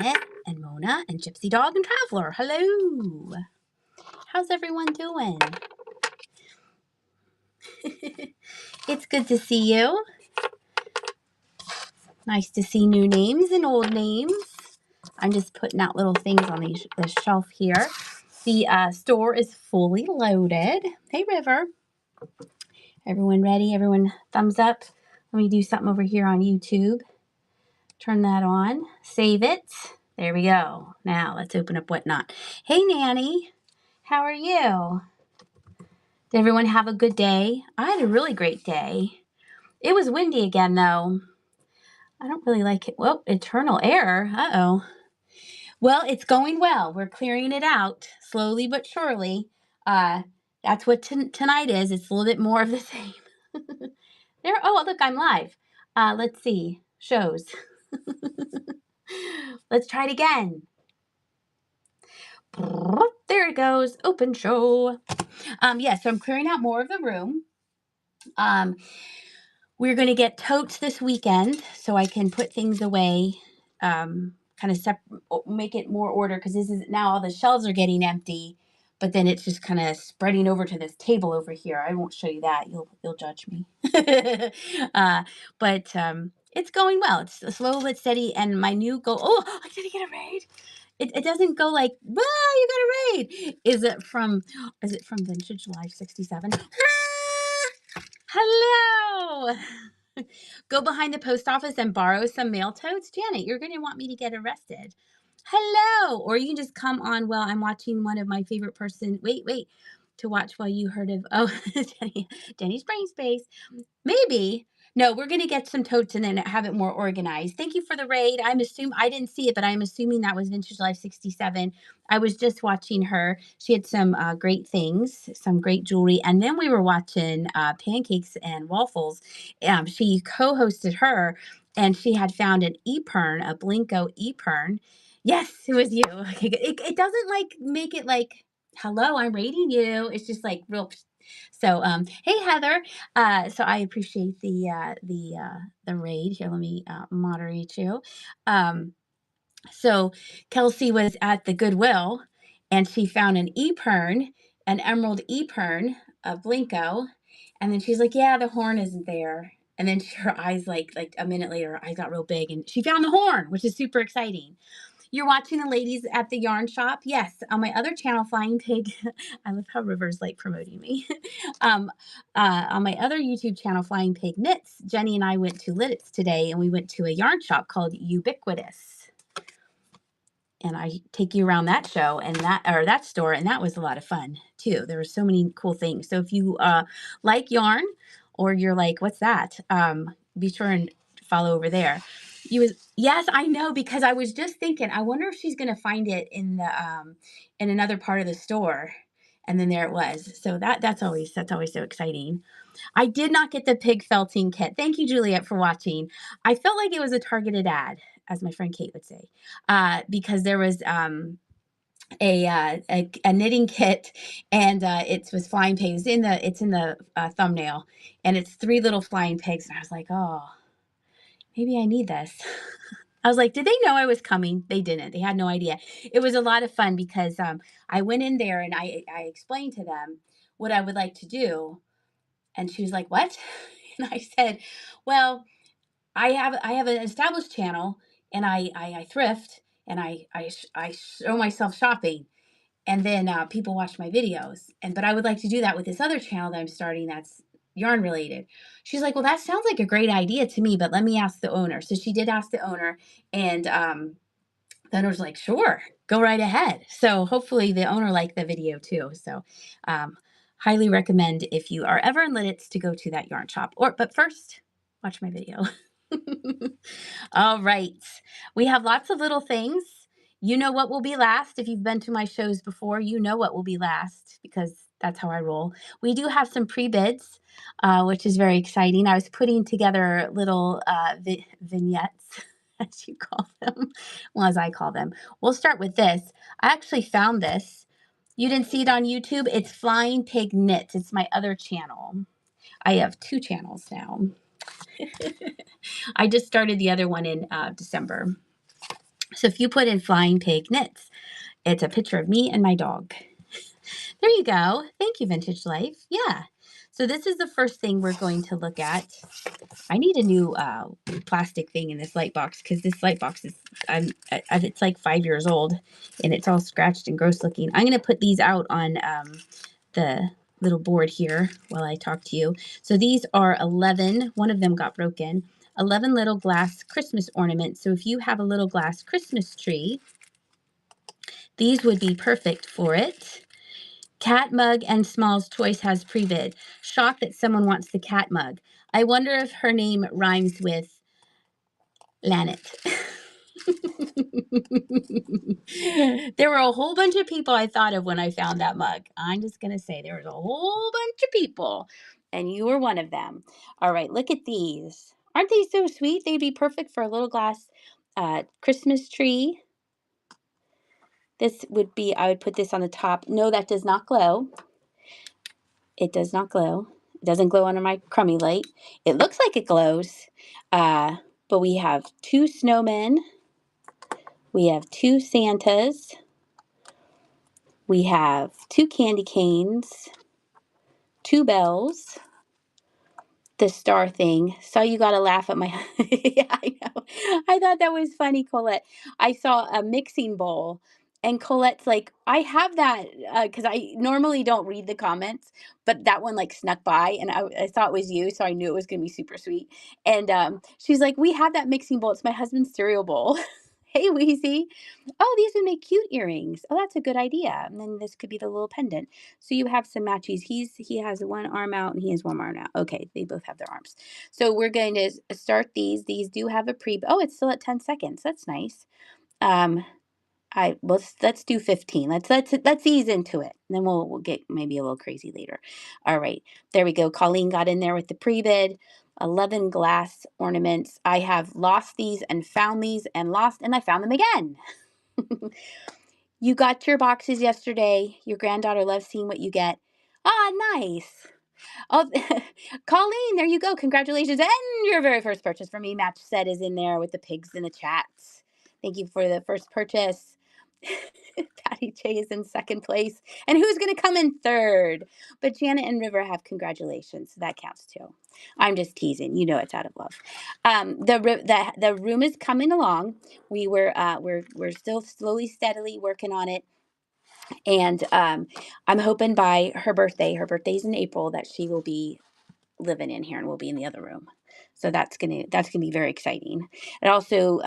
Janet and Mona and Gypsy Dog and Traveler. Hello. How's everyone doing? It's good to see you. Nice to see new names and old names. I'm just putting out little things on the shelf here. The store is fully loaded. Hey, River. Everyone ready? Everyone thumbs up? Let me do something over here on YouTube. Turn that on. Save it. There we go. Now let's open up Whatnot. Hey, Nanny. How are you? Did everyone have a good day? I had a really great day. It was windy again, though. I don't really like it. Whoa, internal error. Uh-oh. Well, it's going well. We're clearing it out slowly but surely. That's what tonight is. It's a little bit more of the same. There. Oh, look, I'm live. Let's see. Shows. Let's try it again. There it goes. Open show. Yeah, so I'm clearing out more of the room. We're going to get totes this weekend so I can put things away, kind of make it more order, because this is now all the shelves are getting empty, but then it's just kind of spreading over to this table over here. I won't show you that. You'll judge me. But it's going well. It's slow but steady, and my new goal. Oh, I didn't get a raid. It doesn't go like, wow, you got a raid. Is it from Vintage Life 67? Hello. Go behind the post office and borrow some mail totes. Janet, you're going to want me to get arrested. Hello. Or you can just come on while I'm watching one of my favorite person. Wait. To watch while you heard of, oh, Jenny's brain space. Maybe. No, we're going to get some totes and then have it more organized. Thank you for the raid. I didn't see it, but I'm assuming that was Vintage Life 67. I was just watching her. She had some great things, some great jewelry. And then we were watching Pancakes and Waffles. She co-hosted her, and she had found an e-pern, a Blinko e-pern. Yes, it was you. Okay, it doesn't like make it like, hello, I'm rating you. It's just like real. So, hey, Heather. So I appreciate the raid here. Let me moderate you. So Kelsey was at the Goodwill, and she found an e-pern, an emerald e-pern, a Blinko, and then she's like, "Yeah, the horn isn't there." And then her eyes like a minute later, her eyes got real big, and she found the horn, which is super exciting. You're watching the ladies at the yarn shop? Yes. On my other channel, Flying Pig, I love how River's like promoting me. On my other YouTube channel, Flying Pig Knits, Jenny and I went to Lidditz today, and we went to a yarn shop called Ubiquitous. And I take you around that show and that store, and that was a lot of fun too. There were so many cool things. So if you like yarn, or you're like, what's that? Be sure and follow over there. Yes, I know, because I was just thinking, I wonder if she's gonna find it in another part of the store. And then there it was. So that's always so exciting. I did not get the pig felting kit. Thank you, Juliet, for watching. I felt like it was a targeted ad, as my friend Kate would say, because there was a knitting kit, and it was flying pigs. It's in the thumbnail, and it's 3 little flying pigs. And I was like, oh, maybe I need this. I was like, did they know I was coming? They didn't. They had no idea. It was a lot of fun because I went in there and I explained to them what I would like to do. And she was like, what? And I said, well, I have an established channel, and I thrift, and I show myself shopping. And then people watch my videos. But I would like to do that with this other channel that I'm starting that's yarn related. She's like, well, that sounds like a great idea to me, but let me ask the owner. So she did ask the owner, and the owner's like, sure, go right ahead. So hopefully the owner liked the video too. So highly recommend, if you are ever in Lidditz, to go to that yarn shop. But first, watch my video. All right. We have lots of little things. You know what will be last. If you've been to my shows before, you know what will be last, because that's how I roll. We do have some pre-bids, which is very exciting. I was putting together little vignettes, as you call them, well, as I call them. We'll start with this. I actually found this. You didn't see it on YouTube? It's Flying Pig Knits. It's my other channel. I have 2 channels now. I just started the other one in December. So if you put in Flying Pig Knits, it's a picture of me and my dog. There you go. Thank you, Vintage Life. Yeah. So this is the first thing we're going to look at. I need a new plastic thing in this light box because this light box is, it's like 5 years old and it's all scratched and gross looking. I'm going to put these out on the little board here while I talk to you. So these are 11. One of them got broken. 11 little glass Christmas ornaments. So if you have a little glass Christmas tree, these would be perfect for it. Cat mug and Smalls Choice has pre-bid. Shocked that someone wants the cat mug. I wonder if her name rhymes with Lanet. There were a whole bunch of people I thought of when I found that mug. I'm just going to say there was a whole bunch of people, and you were one of them. All right, look at these. Aren't they so sweet? They'd be perfect for a little glass Christmas tree. This would be, I would put this on the top. No, that does not glow. It does not glow. It doesn't glow under my crummy light. It looks like it glows. But we have 2 snowmen. We have 2 Santas. We have 2 candy canes. 2 bells. The star thing. So you got to laugh at my... Yeah, I know. I thought that was funny, Colette. I saw a mixing bowl. And Colette's like, I have that because I normally don't read the comments, but that one like snuck by and I thought it was you, so I knew it was going to be super sweet. And she's like, we have that mixing bowl. It's my husband's cereal bowl. Hey, Weezy. Oh, these would make cute earrings. Oh, that's a good idea. And then this could be the little pendant. So you have some matchies. He has one arm out and he has one arm out. Okay, they both have their arms. So we're going to start these. These do have a oh, it's still at 10 seconds. That's nice. Let's do 15. Let's ease into it. And then we'll get maybe a little crazy later. All right, there we go. Colleen got in there with the pre-bid. 11 glass ornaments. I have lost these and found these and lost, and I found them again. You got your boxes yesterday. Your granddaughter loves seeing what you get. Ah, nice. Oh, Colleen, there you go. Congratulations. And your very first purchase for me. Match set is in there with the pigs in the chat. Thank you for the first purchase. Patty J is in second place. And who's going to come in third? But Janet and River have congratulations. So that counts too. I'm just teasing. You know it's out of love. The room is coming along. We're still slowly, steadily working on it. And I'm hoping by her birthday's in April, that she will be living in here and we'll be in the other room. So that's gonna be very exciting. It also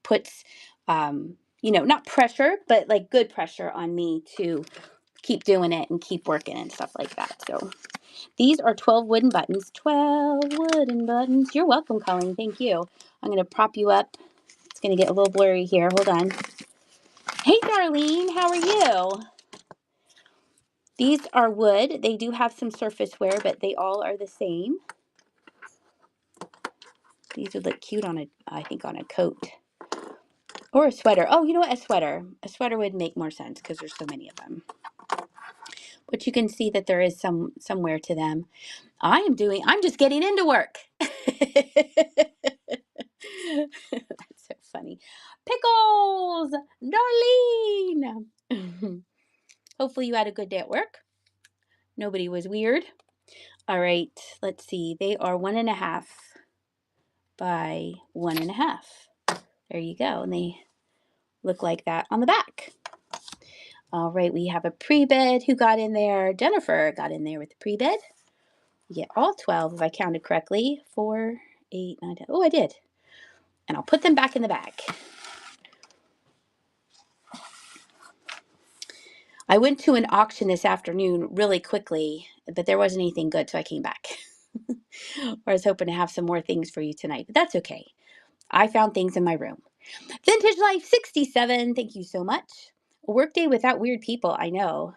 puts not pressure, but like good pressure on me to keep doing it and keep working and stuff like that. So these are 12 wooden buttons. 12 wooden buttons. You're welcome, Colleen. Thank you. I'm gonna prop you up. It's gonna get a little blurry here. Hold on. Hey, Darlene, how are you? These are wood. They do have some surface wear, but they all are the same. These would look cute on I think on a coat. Or a sweater. Oh, you know what? A sweater. A sweater would make more sense because there's so many of them. But you can see that there is somewhere to them. I'm just getting into work. That's so funny. Pickles! Darlene! Hopefully you had a good day at work. Nobody was weird. All right, let's see. They are 1.5 by 1.5. There you go. And they look like that on the back. All right, we have a pre-bid. Who got in there? Jennifer got in there with the pre-bid. You get all 12 if I counted correctly. 4, 8, 9, 10. Oh, I did. And I'll put them back in the bag. I went to an auction this afternoon really quickly, but there wasn't anything good, so I came back. Or I was hoping to have some more things for you tonight, but that's okay. I found things in my room. Vintage Life 67, thank you so much. A workday without weird people, I know.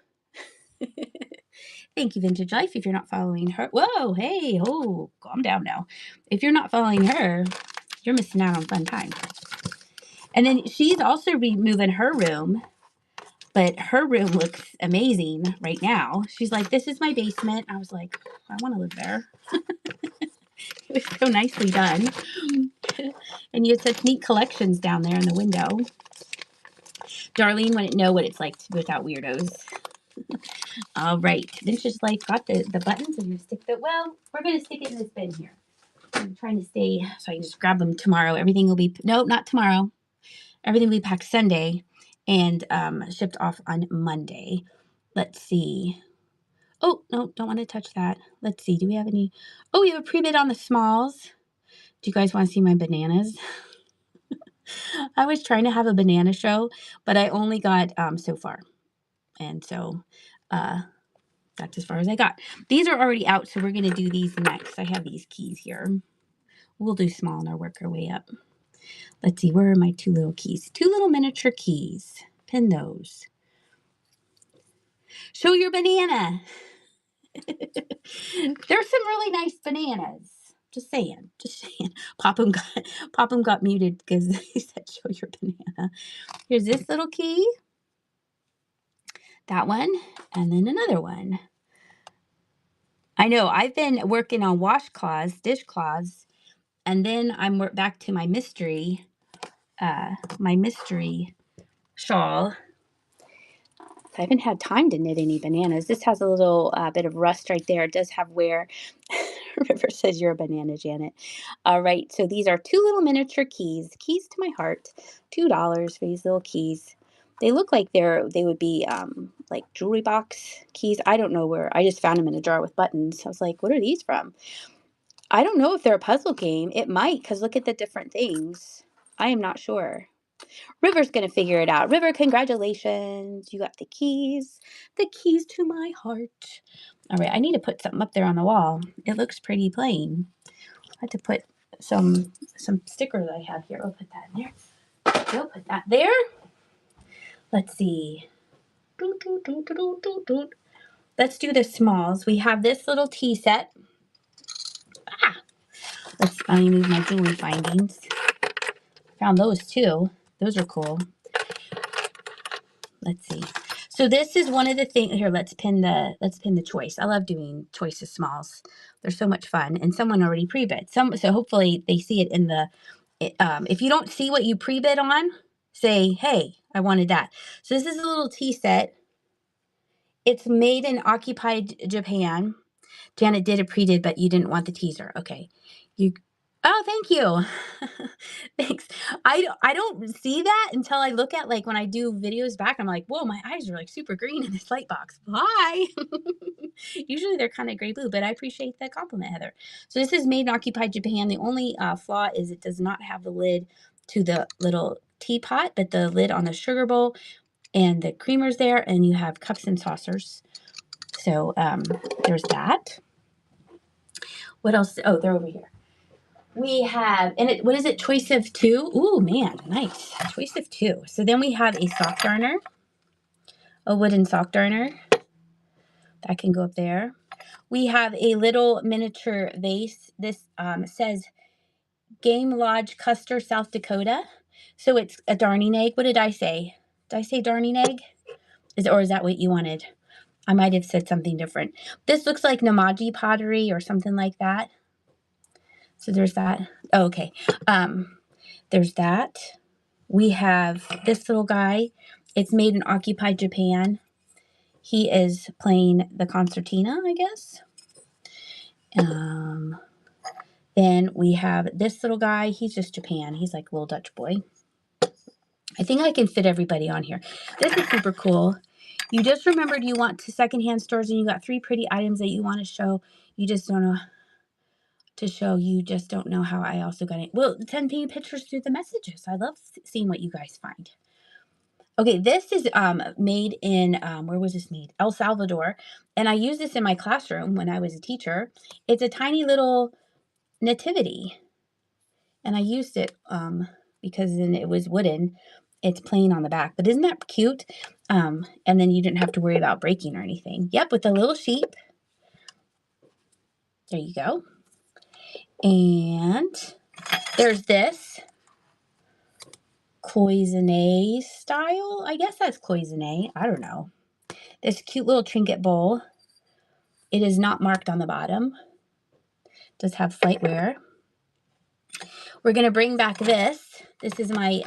Thank you, Vintage Life. If you're not following her, whoa, hey, oh, calm down now. If you're not following her, you're missing out on fun time. And then she's also removing her room, but her room looks amazing right now. She's like, this is my basement. I was like, I want to live there. It was so nicely done. And you had such neat collections down there in the window. Darlene wouldn't know what it's like without weirdos. All right. Vintage Life got the buttons, and you stick the, well, we're going to stick it in this bin here. I'm trying to stay so I can just grab them tomorrow. Everything will be, nope, not tomorrow. Everything will be packed Sunday and shipped off on Monday. Let's see. Oh, no, don't want to touch that. Let's see. Do we have any? Oh, we have a pre-bid on the smalls. Do you guys want to see my bananas? I was trying to have a banana show, but I only got so far. And so that's as far as I got. These are already out, so we're going to do these next. I have these keys here. We'll do small and I'll work our way up. Let's see, where are my two little keys? Two little miniature keys. Pin those. Show your banana. There's some really nice bananas. Just saying. Just saying. Popham got muted because he said show your banana. Here's this little key. That one. And then another one. I know. I've been working on washcloths, dishcloths. And then I'm back to my mystery shawl. So I haven't had time to knit any bananas. This has a little bit of rust right there. It does have wear. River says you're a banana, Janet. All right, so these are two little miniature keys. Keys to my heart. $2 for these little keys. They look like they would be like jewelry box keys. I don't know where. I just found them in a jar with buttons. I was like, what are these from? I don't know if they're a puzzle game. It might, because look at the different things. I am not sure. River's going to figure it out. River, congratulations. You got the keys to my heart. All right, I need to put something up there on the wall. It looks pretty plain. I had to put some stickers I have here. I'll put that in there. I'll put that there. Let's see. Let's do the smalls. We have this little tea set. Let me move my jewelry findings. Found those too. Those are cool. Let's see. So this is one of the things here. Let's pin the choice. I love doing choice of smalls. They're so much fun. And someone already pre-bid. So hopefully they see it in the. If you don't see what you pre-bid on, say, hey, I wanted that. So this is a little tea set. It's made in occupied Japan. Janet did a pre-bid, but you didn't want the teaser. Okay. Oh, thank you. Thanks. I don't see that until I look at, like, when I do videos back, I'm like, whoa, my eyes are like super green in this light box. Why? Usually they're kind of gray blue, but I appreciate the compliment, Heather. So this is made in occupied Japan. The only flaw is it does not have the lid to the little teapot, but the lid on the sugar bowl and the creamer's there, and you have cups and saucers. So there's that. What else? Oh, they're over here. We have, and what is it? Choice of two. Ooh, man, nice. Choice of two. So then we have a sock darner, a wooden sock darner. That can go up there. We have a little miniature vase. This says Game Lodge, Custer, South Dakota. So it's a darning egg. What did I say? Did I say darning egg? Or is that what you wanted? I might have said something different. This looks like Namaji pottery or something like that. So there's that. Oh, okay. There's that. We have this little guy. It's made in occupied Japan. He is playing the concertina, I guess. Then we have this little guy. He's just Japan. He's like a little Dutch boy. I think I can fit everybody on here. This is super cool. You just remembered you want to secondhand stores and you got 3 pretty items that you want to show. You just don't know to show. You just don't know how I also got it. Well, send me pictures through the messages. I love seeing what you guys find. Okay, this is made in, where was this made? El Salvador. And I used this in my classroom when I was a teacher. It's a tiny little nativity. And I used it because then it was wooden. It's plain on the back. But isn't that cute? And then you didn't have to worry about breaking or anything. Yep, with a little sheep. There you go. And there's this cloisonne style. I guess that's cloisonne. I don't know. This cute little trinket bowl. It is not marked on the bottom. Does have slight wear. We're going to bring back this. This is my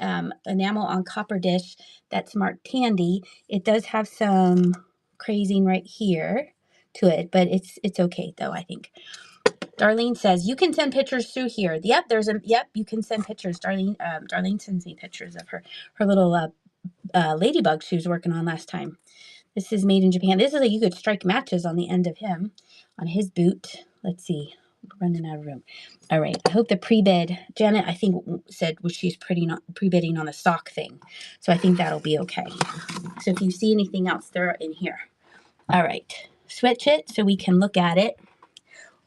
enamel on copper dish that's marked Tandy. It does have some crazing right here to it, but it's okay though, I think. Darlene says, you can send pictures through here. Yep, you can send pictures. Darlene sends me pictures of her little ladybug she was working on last time. This is made in Japan. This is you could strike matches on the end of him, on his boot. Let's see. We're running out of room. All right. I hope the pre-bid, Janet, I think said she's pre-bidding on the sock thing. So I think that'll be okay. So if you see anything else, they're in here. All right. Switch it so we can look at it.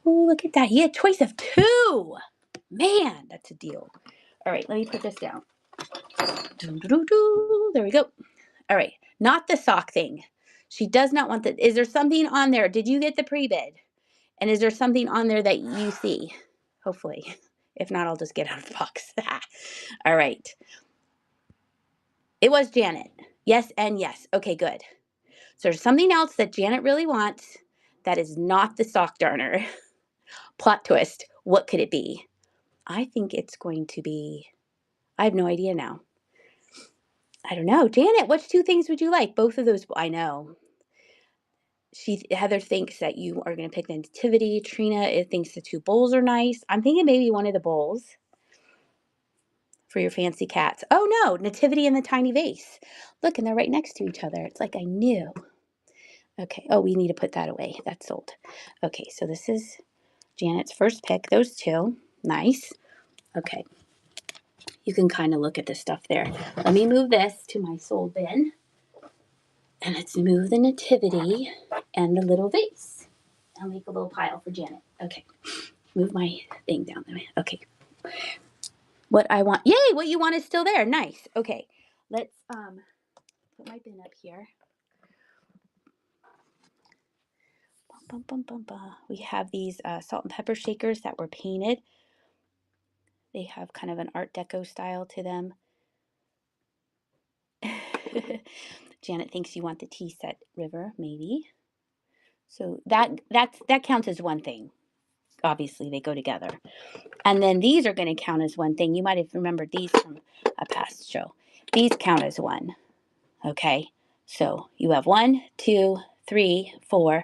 Oh, look at that. He had a choice of 2. Man, that's a deal. All right. Let me put this down. There we go. All right. Not the sock thing. She does not want that. Is there something on there? Did you get the pre-bid? And is there something on there that you see? Hopefully. If not, I'll just get out of the box. All right. It was Janet. Yes and yes. Okay, good. So there's something else that Janet really wants that is not the sock darner. Plot twist. What could it be? I think it's going to be, I have no idea now. I don't know. Janet, which 2 things would you like? Both of those. I know. Heather thinks that you are going to pick the nativity. Trina thinks the 2 bowls are nice. I'm thinking maybe one of the bowls for your fancy cats. Oh no, nativity and the tiny vase. Look, and they're right next to each other. It's like I knew. Okay. Oh, we need to put that away. That's sold. Okay, so this is Janet's first pick. Those 2. Nice. Okay. You can kind of look at the stuff there. Let me move this to my sold bin. And let's move the nativity and the little vase. I'll make a little pile for Janet. Okay. Move my thing down there. Okay. What I want. Yay, what you want is still there. Nice. Okay. Let's put my bin up here. Bum, bum, bum, bum. We have these salt and pepper shakers that were painted. They have kind of an Art Deco style to them. Janet thinks you want the tea set river, maybe. So that counts as one thing. Obviously, they go together. And then these are going to count as one thing. You might have remembered these from a past show. These count as one. Okay. So you have 1, 2, 3, 4,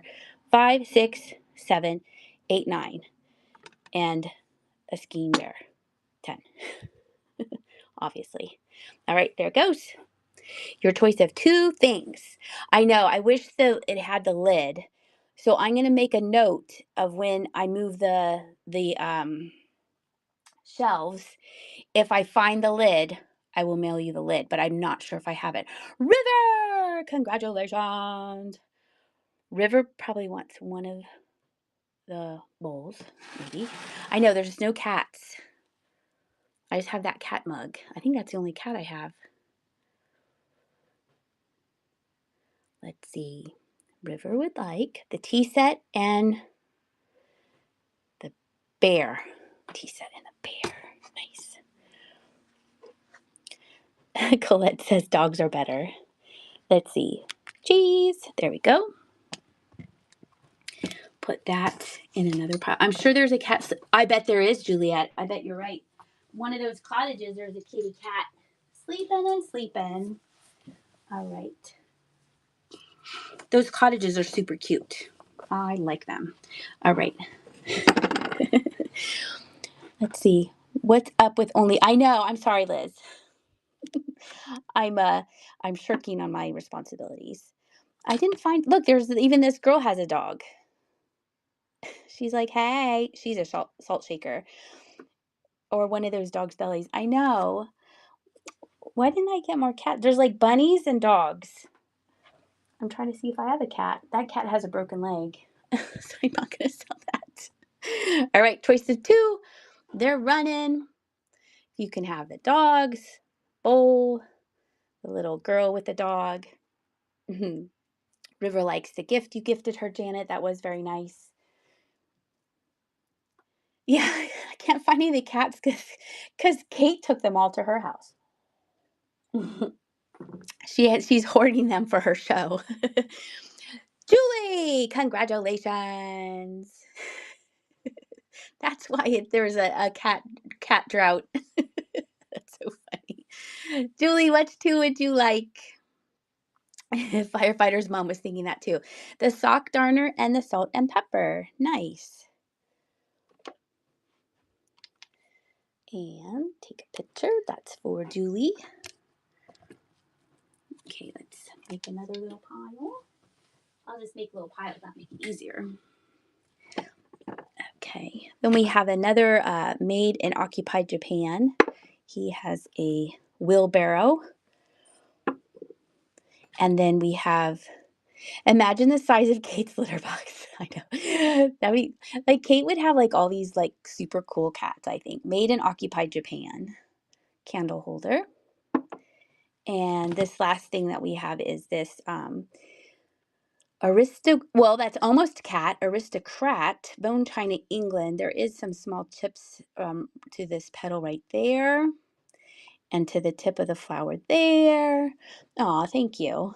5, 6, 7, 8, 9. And a skiing bear. 10. Obviously. All right, there it goes. Your choice of 2 things. I know, I wish it had the lid. So I'm going to make a note of when I move the shelves. If I find the lid, I will mail you the lid, but I'm not sure if I have it. River! Congratulations. River probably wants one of the bowls, maybe. I know there's no cats. I just have that cat mug. I think that's the only cat I have. Let's see. River would like the tea set and the bear. Tea set and the bear. Nice. Colette says dogs are better. Let's see. Cheese. There we go. Put that in another pile. I'm sure there's a cat. I bet there is, Juliet. I bet you're right. One of those cottages, there's a kitty cat sleeping and sleeping. All right. Those cottages are super cute. I like them. All right. Let's see. What's up with only? I know. I'm sorry, Liz. I'm shirking on my responsibilities. I didn't find. Look, there's even this girl has a dog. She's like, hey, she's a salt shaker. Or one of those dogs' bellies. I know. Why didn't I get more cats? There's like bunnies and dogs. I'm trying to see if I have a cat. That cat has a broken leg. So I'm not going to sell that. All right, choice of 2. They're running. You can have the dogs, bowl, the little girl with the dog. River likes the gift you gifted her, Janet. That was very nice. Yeah, I can't find any of the cats because Kate took them all to her house. She's hoarding them for her show. Julie, congratulations. That's why there's a cat drought. That's so funny. Julie, which two would you like? Firefighter's mom was thinking that too. The sock darner and the salt and pepper. Nice. And take a picture. That's for Julie. Okay, let's make another little pile. I'll just make little piles. That'll make it easier. Okay. Then we have another made in occupied Japan. He has a wheelbarrow. And then we have, imagine the size of Kate's litter box. I know. That'd be, like, Kate would have, like, all these, like, super cool cats, I think. Made in occupied Japan. Candle holder. And this last thing that we have is this well, that's almost cat, aristocrat, bone china England. There is some small chips to this petal right there. And to the tip of the flower there. Aw, thank you.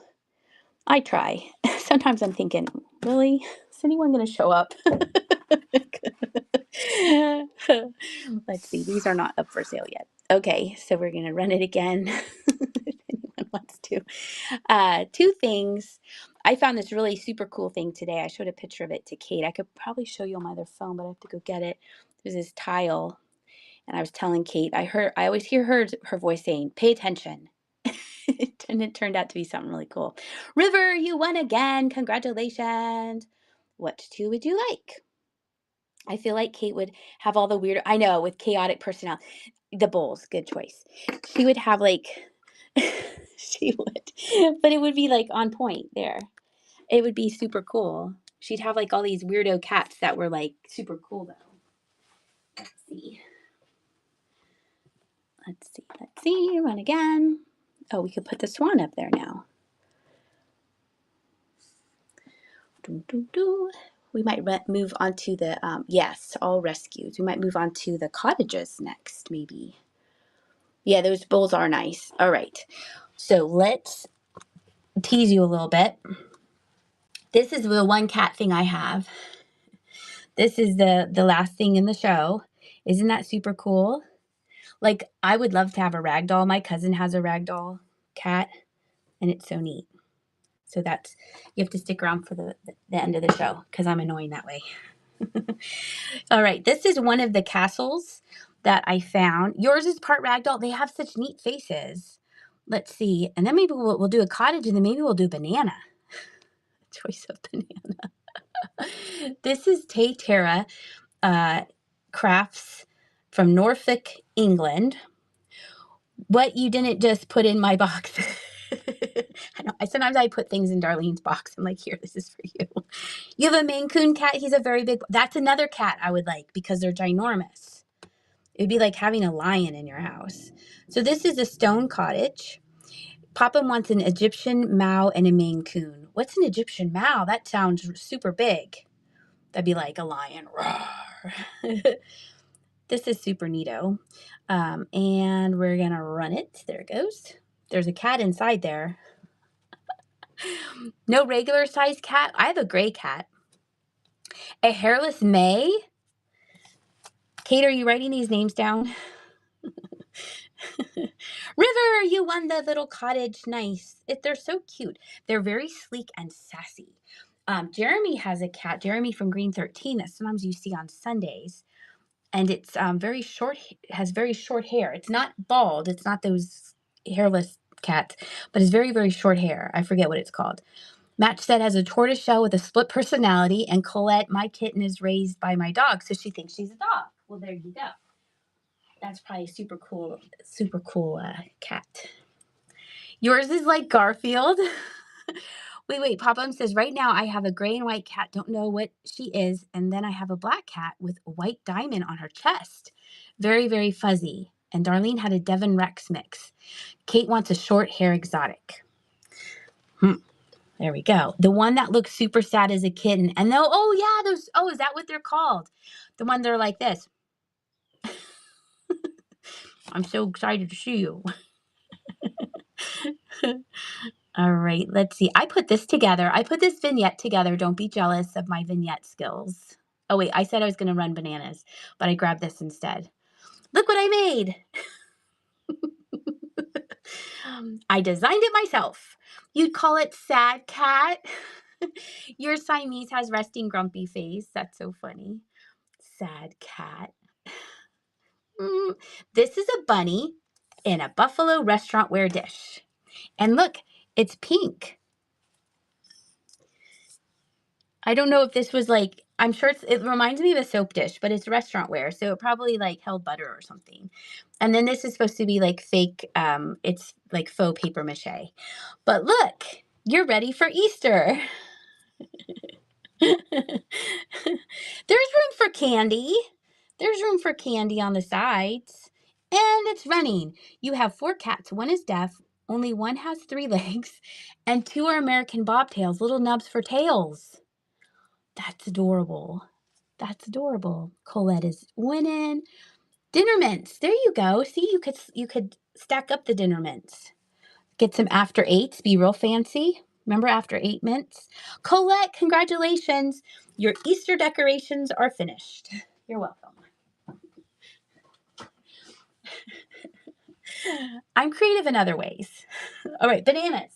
I try. Sometimes I'm thinking, really? Is anyone going to show up? Let's see. These are not up for sale yet. Okay, so we're going to run it again if anyone wants to. Two things. I found this really super cool thing today. I showed a picture of it to Kate. I could probably show you on my other phone, but I have to go get it. There's this tile, and I was telling Kate, I always hear her voice saying, pay attention. And it turned out to be something really cool. River, you won again. Congratulations. What two would you like? I feel like Kate would have all the weird, I know, with chaotic personality. The bowls, good choice. She would have like, she would, but it would be like on point there. It would be super cool. She'd have like all these weirdo cats that were like super cool though. Let's see. Let's see. Run again. Oh, we could put the swan up there now. We might move on to the, yes, all rescues. We might move on to the cottages next, maybe. Yeah, those bowls are nice. All right. So let's tease you a little bit. This is the one cat thing I have. This is the last thing in the show. Isn't that super cool? Like, I would love to have a ragdoll. My cousin has a ragdoll cat, and it's so neat. So that's, you have to stick around for the end of the show because I'm annoying that way. All right, this is one of the castles that I found. Yours is part ragdoll. They have such neat faces. Let's see. And then maybe we'll do a cottage, and then maybe we'll do banana. Choice of banana. This is Tay Tara Crafts from Norfolk, England. What you didn't just put in my box. I know. Sometimes I put things in Darlene's box. I'm like, here, this is for you. You have a Maine Coon cat. He's a very big. That's another cat I would like because they're ginormous. It would be like having a lion in your house. So this is a stone cottage. Papa wants an Egyptian Mao and a Maine Coon. What's an Egyptian Mao? That sounds super big. That'd be like a lion. Roar. This is super neato. And we're going to run it. There it goes. There's a cat inside there. No regular sized cat. I have a gray cat. A hairless May. Kate, are you writing these names down? River, you won the little cottage. Nice. They're so cute. They're very sleek and sassy. Jeremy has a cat, Jeremy from Green 13, that sometimes you see on Sundays. And it's very short, has very short hair. It's not bald. It's not those hairless cats, but it's very, very short hair. I forget what it's called. Match said has a tortoise shell with a split personality, and Colette, my kitten, is raised by my dog, so she thinks she's a dog. Well, there you go. That's probably a super cool cat. Yours is like Garfield. Wait. Papa says, right now I have a gray and white cat. Don't know what she is. And then I have a black cat with a white diamond on her chest. Very, very fuzzy. And Darlene had a Devon Rex mix. Kate wants a short hair exotic. There we go. The one that looks super sad is a kitten. And is that what they're called? The one that are like this. I'm so excited to see you. All right, let's see. I put this together. I put this vignette together. Don't be jealous of my vignette skills. Oh, wait, I said I was going to run bananas, but I grabbed this instead. Look what I made. I designed it myself. You'd call it sad cat. Your Siamese has resting grumpy face. That's so funny. Sad cat. This is a bunny in a buffalo restaurant ware dish. And look, it's pink. I don't know if this was like, I'm sure it reminds me of a soap dish, but it's restaurant ware, so it probably like held butter or something. And then this is supposed to be like fake, it's like faux paper mache. But look, you're ready for Easter. There's room for candy. There's room for candy on the sides. And it's running. You have 4 cats. One is deaf. Only one has 3 legs. And 2 are American bobtails, little nubs for tails. That's adorable. That's adorable. Colette is winning. Dinner mints. There you go. See, you could stack up the dinner mints. Get some after 8s. Be real fancy. Remember after 8 mints? Colette, congratulations. Your Easter decorations are finished. You're welcome. I'm creative in other ways. All right, bananas.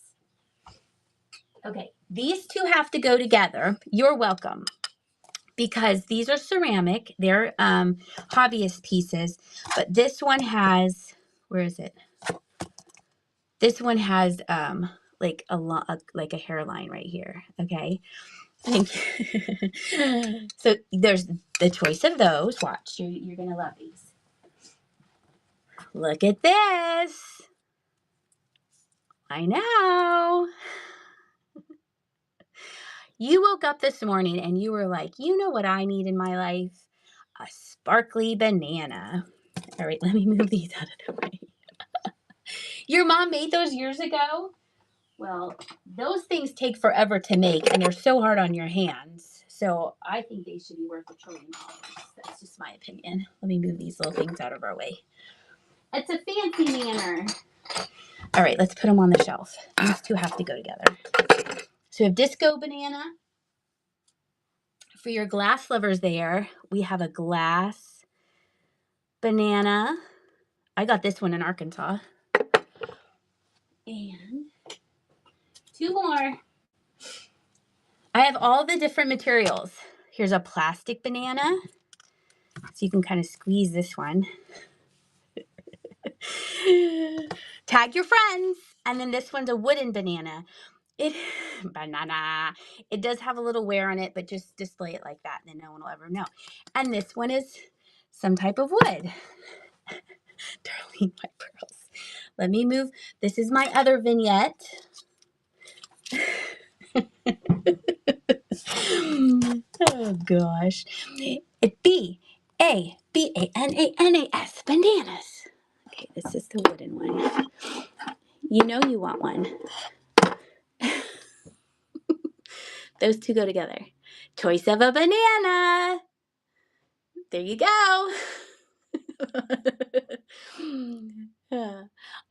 Okay, these 2 have to go together. You're welcome. Because these are ceramic. They're hobbyist pieces. But this one has, where is it? This one has like a hairline right here. Okay. Thank you. So there's the choice of those. Watch, you're going to love these. Look at this. I know. You woke up this morning and you were like, you know what I need in my life? A sparkly banana. All right, let me move these out of the way. Your mom made those years ago? Well, those things take forever to make and they're so hard on your hands. So I think they should be worth $1 trillion. That's just my opinion. Let me move these little things out of our way. It's a fancy manner. All right, let's put them on the shelf. These 2 have to go together. So we have disco banana. For your glass lovers there, we have a glass banana. I got this one in Arkansas. And 2 more. I have all the different materials. Here's a plastic banana. So you can kind of squeeze this one. Tag your friends. And then this one's a wooden banana. Banana. It does have a little wear on it, but just display it like that and then no one will ever know. And this one is some type of wood. Darling, my pearls. Let me move. This is my other vignette. Oh gosh. It's Bananas. Bananas. Okay, this is the wooden one. You know you want one. Those 2 go together. Choice of a banana. There you go.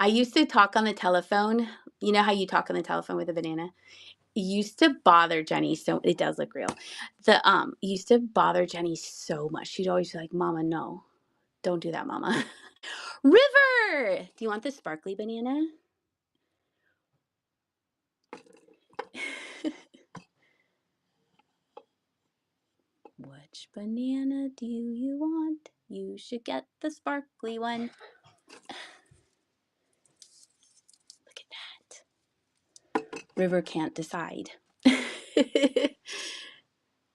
I used to talk on the telephone. You know how you talk on the telephone with a banana? It used to bother Jenny, so it does look real. It used to bother Jenny so much. She'd always be like, Mama, no. Don't do that, Mama. River! Do you want the sparkly banana? Which banana do you want? You should get the sparkly one. Look at that. River can't decide.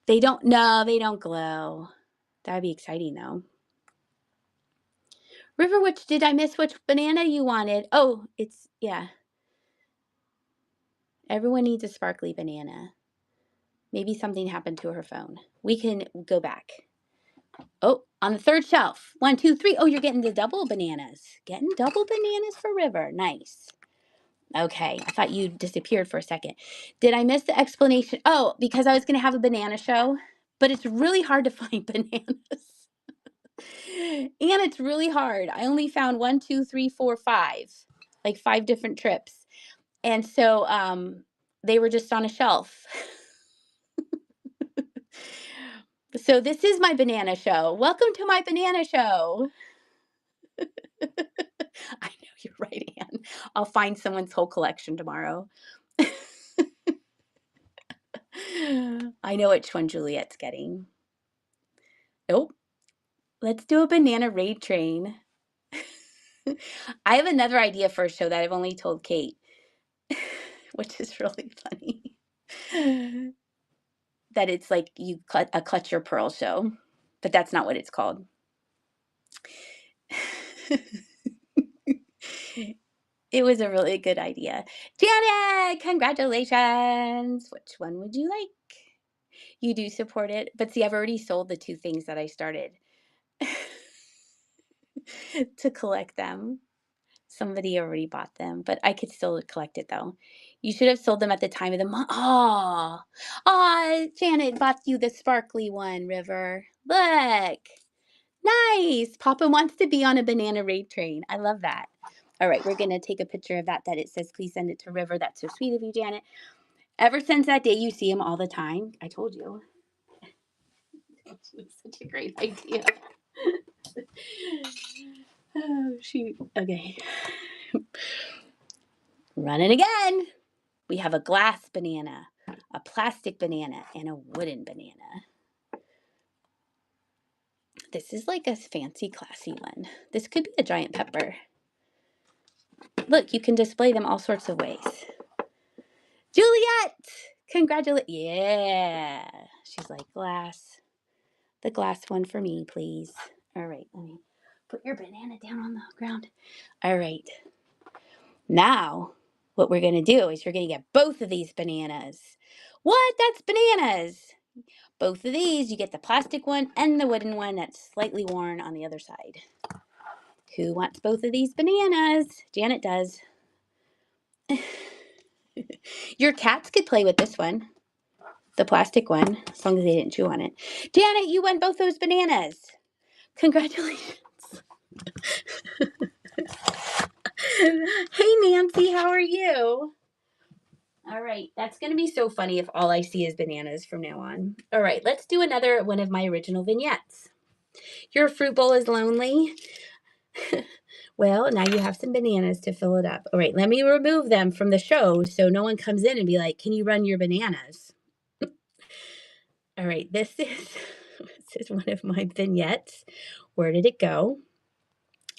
They don't glow. That'd be exciting though. River, did I miss which banana you wanted? Oh, yeah. Everyone needs a sparkly banana. Maybe something happened to her phone. We can go back. Oh, on the 3rd shelf. 1, 2, 3. Oh, you're getting the double bananas. Getting double bananas for River. Nice. Okay, I thought you disappeared for a second. Did I miss the explanation? Oh, because I was going to have a banana show, but it's really hard to find bananas. And it's really hard. I only found 1, 2, 3, 4, 5, like 5 different trips. And so they were just on a shelf. So this is my banana show. Welcome to my banana show. I know you're right, Anne. I'll find someone's whole collection tomorrow. I know which one Juliet's getting. Nope. Let's do a banana raid train. I have another idea for a show that I've only told Kate, which is really funny. That it's like a clutch your pearl show, but that's not what it's called. It was a really good idea. Janet, congratulations. Which one would you like? You do support it, but see, I've already sold the 2 things that I started to collect them. Somebody already bought them, but I could still collect it though. You should have sold them at the time of the month. Oh, Janet bought you the sparkly one, River. Look. Nice. Papa wants to be on a banana raid train. I love that. All right, we're going to take a picture of that it says, please send it to River. That's so sweet of you, Janet. Ever since that day, you see him all the time. I told you. It's such a great idea. Oh, shoot. Okay. Running again. We have a glass banana, a plastic banana, and a wooden banana. This is like a fancy, classy one. This could be a giant pepper. Look, you can display them all sorts of ways. Juliet! Congratulations. Yeah. She's like, glass. The glass one for me, please. All right, let me put your banana down on the ground. All right. Now, what we're going to do is you're going to get both of these bananas. What? That's bananas. Both of these, you get the plastic one and the wooden one that's slightly worn on the other side. Who wants both of these bananas? Janet does. Your cats could play with this one. The plastic one, as long as they didn't chew on it. Janet, you won both those bananas. Congratulations. Hey, Nancy, how are you? All right, that's going to be so funny if all I see is bananas from now on. All right, let's do another one of my original vignettes. Your fruit bowl is lonely. Well, now you have some bananas to fill it up. All right, let me remove them from the show so no one comes in and be like, can you run your bananas? All right, this is one of my vignettes. Where did it go?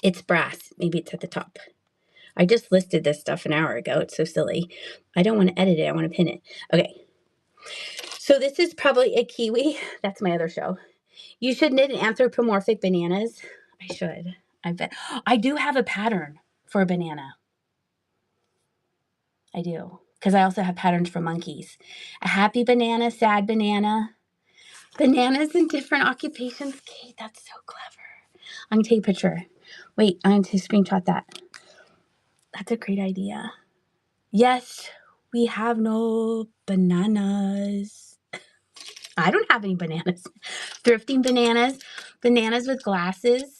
It's brass. Maybe it's at the top. I just listed this stuff an hour ago. It's so silly. I don't want to edit it. I want to pin it. Okay. So this is probably a kiwi. That's my other show. You should knit an anthropomorphic bananas. I should. I bet. I do have a pattern for a banana. I do. Because I also have patterns for monkeys. A happy banana, sad banana. Bananas in different occupations. Kate, that's so clever. I'm going to take a picture. Wait, I'm going to screenshot that. That's a great idea. Yes, we have no bananas. I don't have any bananas. Thrifting bananas. Bananas with glasses.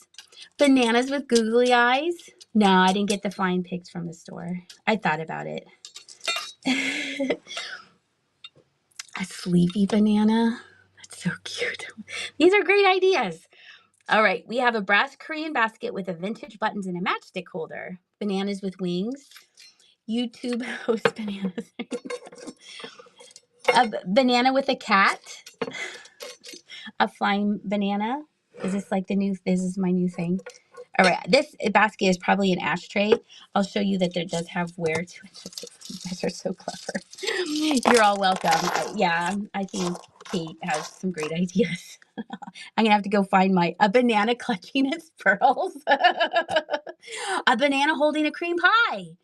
Bananas with googly eyes. No, I didn't get the flying pigs from the store. I thought about it. A sleepy banana. That's so cute. These are great ideas. All right, we have a brass Korean basket with a vintage buttons and a matchstick holder. Bananas with wings. YouTube host bananas. A banana with a cat. A flying banana. Is this like this is my new thing? All right, this basket is probably an ashtray. I'll show you that there does have wear to it. You guys are so clever. You're all welcome. Yeah, I think Kate has some great ideas. I'm gonna have to go find a banana clutching its pearls. A banana holding a cream pie.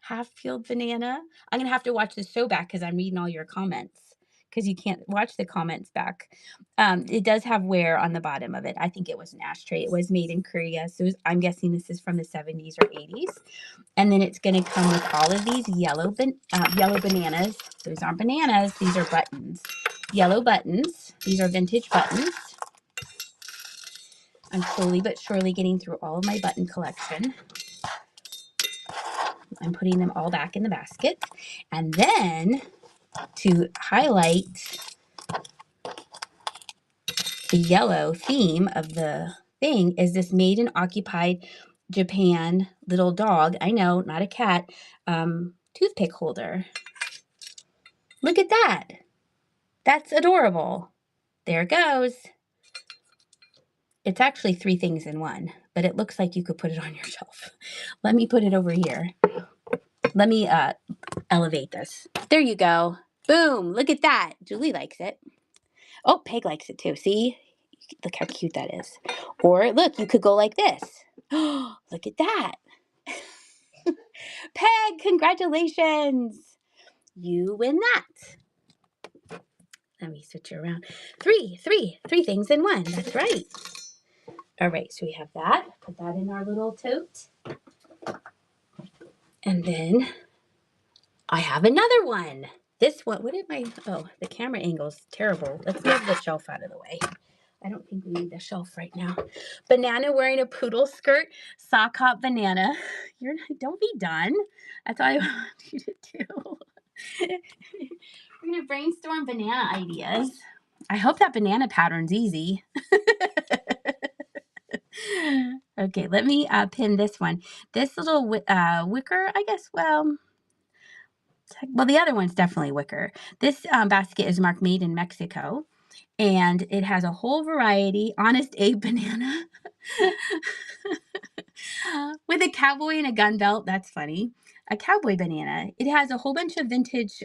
Half-peeled banana. I'm going to have to watch the show back because I'm reading all your comments because you can't watch the comments back. It does have wear on the bottom of it. I think it was an ashtray. It was made in Korea, so I'm guessing this is from the 70s or 80s. And then it's going to come with all of these yellow bananas. Those aren't bananas. These are buttons. Yellow buttons. These are vintage buttons. I'm slowly but surely getting through all of my button collection. I'm putting them all back in the basket. And then to highlight the yellow theme of the thing is this made in occupied Japan little dog. I know, not a cat. Toothpick holder. Look at that. That's adorable. There it goes. It's actually 3 things in one, but it looks like you could put it on your shelf. Let me put it over here. Let me elevate this. There you go. Boom. Look at that. Julie likes it. Oh, Peg likes it too. See? Look how cute that is. Or look, you could go like this. Oh, look at that. Peg, congratulations. You win that. Let me switch you around. Three things in one. That's right. All right, so we have that. Put that in our little tote. And then I have another one. This one, what did my, oh, the camera angle's terrible. Let's move the shelf out of the way. I don't think we need the shelf right now. Banana wearing a poodle skirt, sock hop banana. Don't be done. That's all I want you to do. We're going to brainstorm banana ideas. I hope that banana pattern's easy. Okay, let me pin this one. This little wicker, I guess, well, the other one's definitely wicker. This basket is marked made in Mexico, and it has a whole variety. Honest Abe banana with a cowboy and a gun belt. That's funny. A cowboy banana. It has a whole bunch of vintage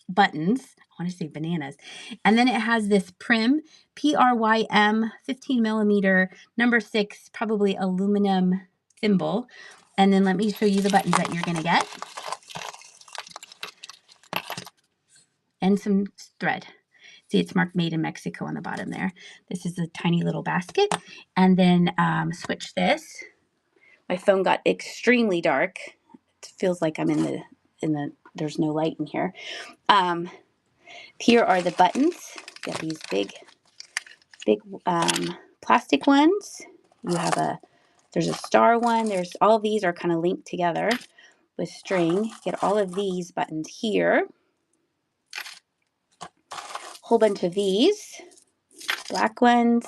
buttons. I want to say bananas. And then it has this Prym, Prym, 15 millimeter, number 6, probably aluminum thimble. And then let me show you the buttons that you're going to get. And some thread. See, it's marked made in Mexico on the bottom there. This is a tiny little basket. And then switch this. My phone got extremely dark. It feels like I'm in the there's no light in here. Here are the buttons. Got these big plastic ones. You have there's a star one. There's all of these are kind of linked together with string. Get all of these buttons here. Whole bunch of these black ones,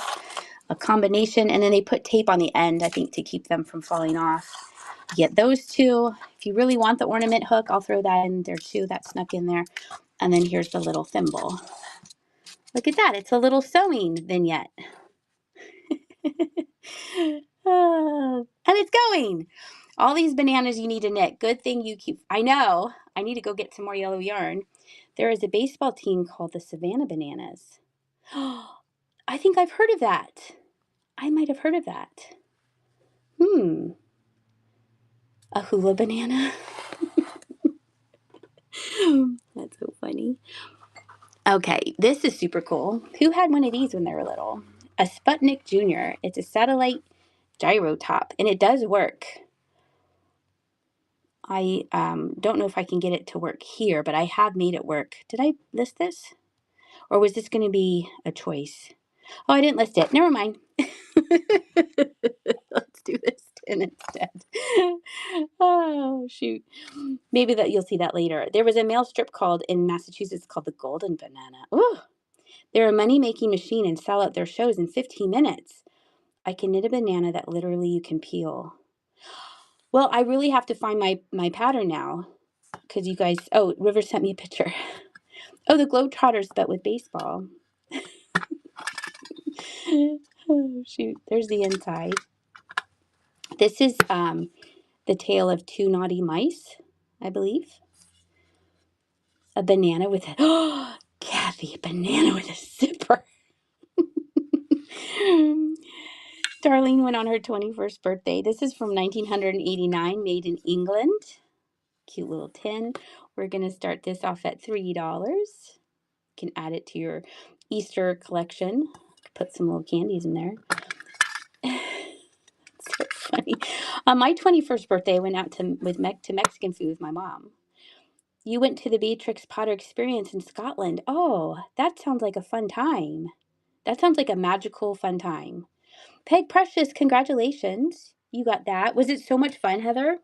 a combination, and then they put tape on the end, I think, to keep them from falling off. You get those two. If you really want the ornament hook, I'll throw that in there too. That snuck in there. And then here's the little thimble. Look at that. It's a little sewing vignette. And it's going. All these bananas you need to knit. Good thing you keep. I know. I need to go get some more yellow yarn. There is a baseball team called the Savannah Bananas. I think I've heard of that. I might have heard of that. A hula banana. That's so funny. Okay, this is super cool. Who had one of these when they were little? A Sputnik Junior. It's a satellite gyro top, and it does work. I don't know if I can get it to work here, but I have made it work. Did I list this? Or was this going to be a choice? Oh, I didn't list it. Never mind. Let's do this 10 instead. Oh, shoot. Maybe that you'll see that later. There was a mail strip called in Massachusetts called the Golden Banana. Ooh. They're a money-making machine and sell out their shows in 15 minutes. I can knit a banana that literally you can peel. Well, I really have to find my pattern now because you guys, oh, River sent me a picture. Oh, the Globetrotters, but with baseball. Oh, shoot. There's the inside. This is the tale of 2 naughty mice, I believe. A banana with a, oh, Kathy, a banana with a zipper. Darlene went on her 21st birthday. This is from 1989, made in England. Cute little tin. We're going to start this off at $3. You can add it to your Easter collection. Put some little candies in there. So funny. On my 21st birthday, I went out to Mexican food with my mom. You went to the Beatrix Potter experience in Scotland. Oh, that sounds like a fun time. That sounds like a magical fun time. Peg Precious, congratulations. You got that. Was it so much fun, Heather?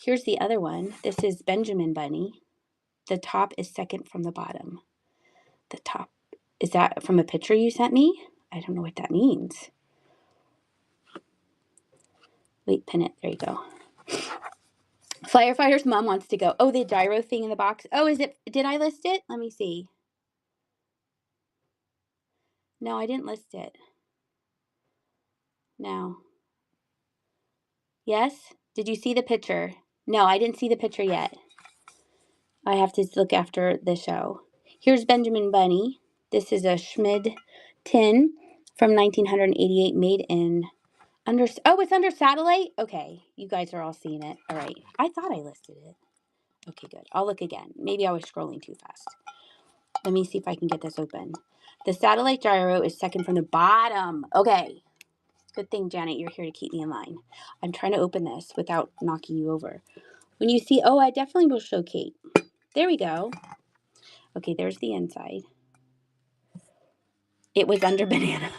Here's the other one. This is Benjamin Bunny. The top is second from the bottom. The top. Is that from a picture you sent me? I don't know what that means. Wait, pin it. There you go. Firefighter's mom wants to go. Oh, the gyro thing in the box. Oh, is it? Did I list it? Let me see. No, I didn't list it. No. Yes? Did you see the picture? No, I didn't see the picture yet. I have to look after the show. Here's Benjamin Bunny. This is a Schmid tin from 1988, made in under. Oh, it's under satellite? Okay, you guys are all seeing it. All right. I thought I listed it. Okay, good. I'll look again. Maybe I was scrolling too fast. Let me see if I can get this open. The satellite gyro is second from the bottom. Okay. Good thing, Janet, you're here to keep me in line. I'm trying to open this without knocking you over. When you see, oh, I definitely will show Kate. There we go. Okay, there's the inside. It was under banana.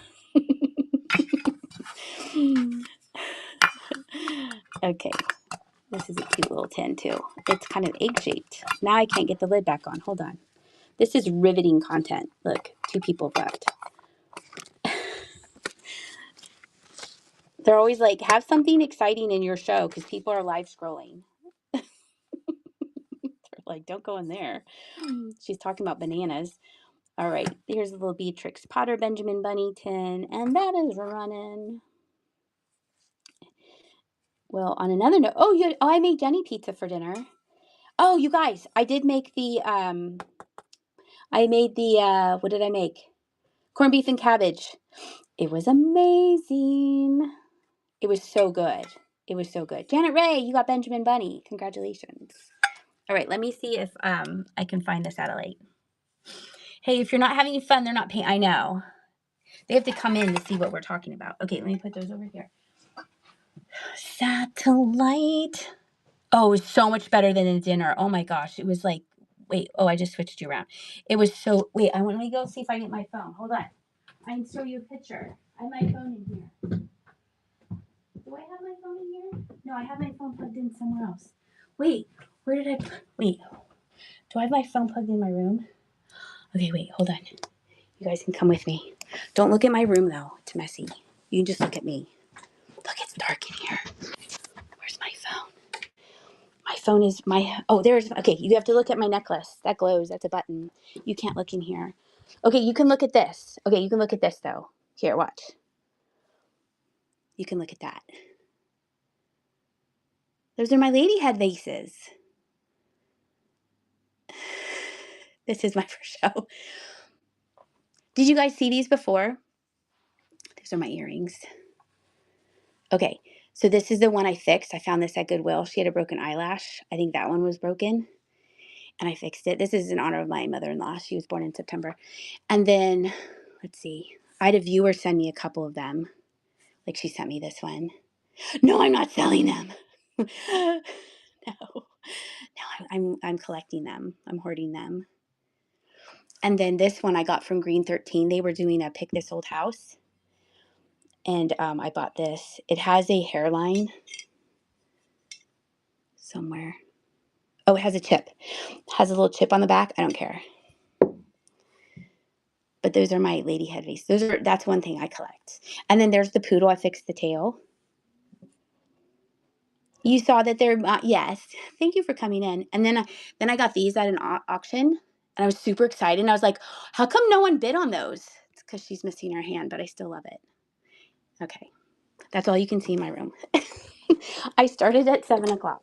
Okay, this is a cute little tin too. It's kind of egg-shaped. Now I can't get the lid back on. Hold on. This is riveting content. Look, 2 people left. They're always like, have something exciting in your show because people are live scrolling. They're like, don't go in there. She's talking about bananas. All right, here's a little Beatrix Potter Benjamin Bunny tin, and that is running. Well, on another note, I made Jenny pizza for dinner. Oh, you guys, I did make the what did I make? Corned beef and cabbage. It was amazing. It was so good. It was so good. Janet Ray, you got Benjamin Bunny. Congratulations. All right, let me see if I can find the satellite. Hey, if you're not having fun, they're not paying. I know. They have to come in to see what we're talking about. Okay, let me put those over here. Satellite. Oh, it was so much better than a dinner. Oh my gosh. It was like, wait, oh, I just switched you around. It was so, wait, I want to go see if I get my phone. Hold on. I can show you a picture. I have my phone in here. Do I have my phone in here? No, I have my phone plugged in somewhere else. Wait, where did wait, do I have my phone plugged in my room? Okay, wait, hold on. You guys can come with me. Don't look at my room though. It's messy. You can just look at me. Look, it's dark in here. Where's my phone? My phone is okay, you have to look at my necklace. That glows. That's a button. You can't look in here. Okay, you can look at this. Okay, you can look at this though. Here, watch. You can look at that. Those are my lady head vases. This is my first show. Did you guys see these before? These are my earrings. Okay, so this is the one I fixed. I found this at Goodwill. She had a broken eyelash. I think that one was broken. And I fixed it. This is in honor of my mother-in-law. She was born in September. And then, let's see. I had a viewer send me a couple of them. Like she sent me this one. No, I'm not selling them. No. No, I'm collecting them. I'm hoarding them. And then this one I got from Green 13. They were doing a pick this old house. And I bought this. It has a hairline somewhere. Oh, it has a chip. It has a little chip on the back. I don't care. But those are my lady head vases. That's one thing I collect. And then there's the poodle. I fixed the tail. You saw that they're yes. Thank you for coming in. And then I got these at an auction, and I was super excited. And I was like, "How come no one bid on those?" It's because she's missing her hand, but I still love it. Okay, that's all you can see in my room. I started at 7:00.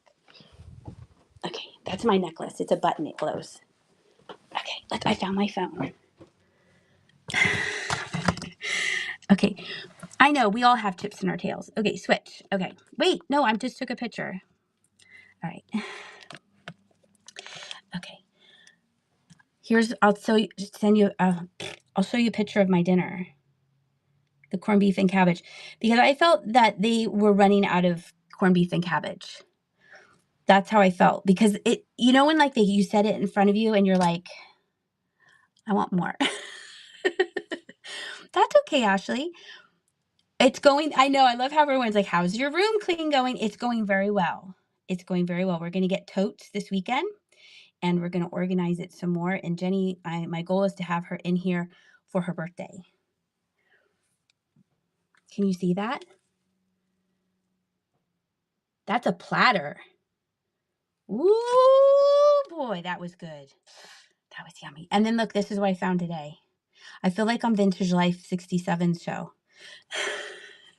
Okay, that's my necklace. It's a button. It glows. Okay, I found my phone. Okay, I know we all have chips in our tails. Okay, switch. Okay, wait, no, I just took a picture. All right. Okay. I'll show you a picture of my dinner. The corned beef and cabbage, because I felt that they were running out of corned beef and cabbage. That's how I felt, because when like you set it in front of you and you're like, I want more. That's okay, Ashley. It's going, I know, I love how everyone's like, how's your room cleaning going? It's going very well. It's going very well. We're going to get totes this weekend, and we're going to organize it some more. And Jenny, my goal is to have her in here for her birthday. Can you see that? That's a platter. Ooh, boy, that was good. That was yummy. And then look, this is what I found today. I feel like on Vintage Life 67's show.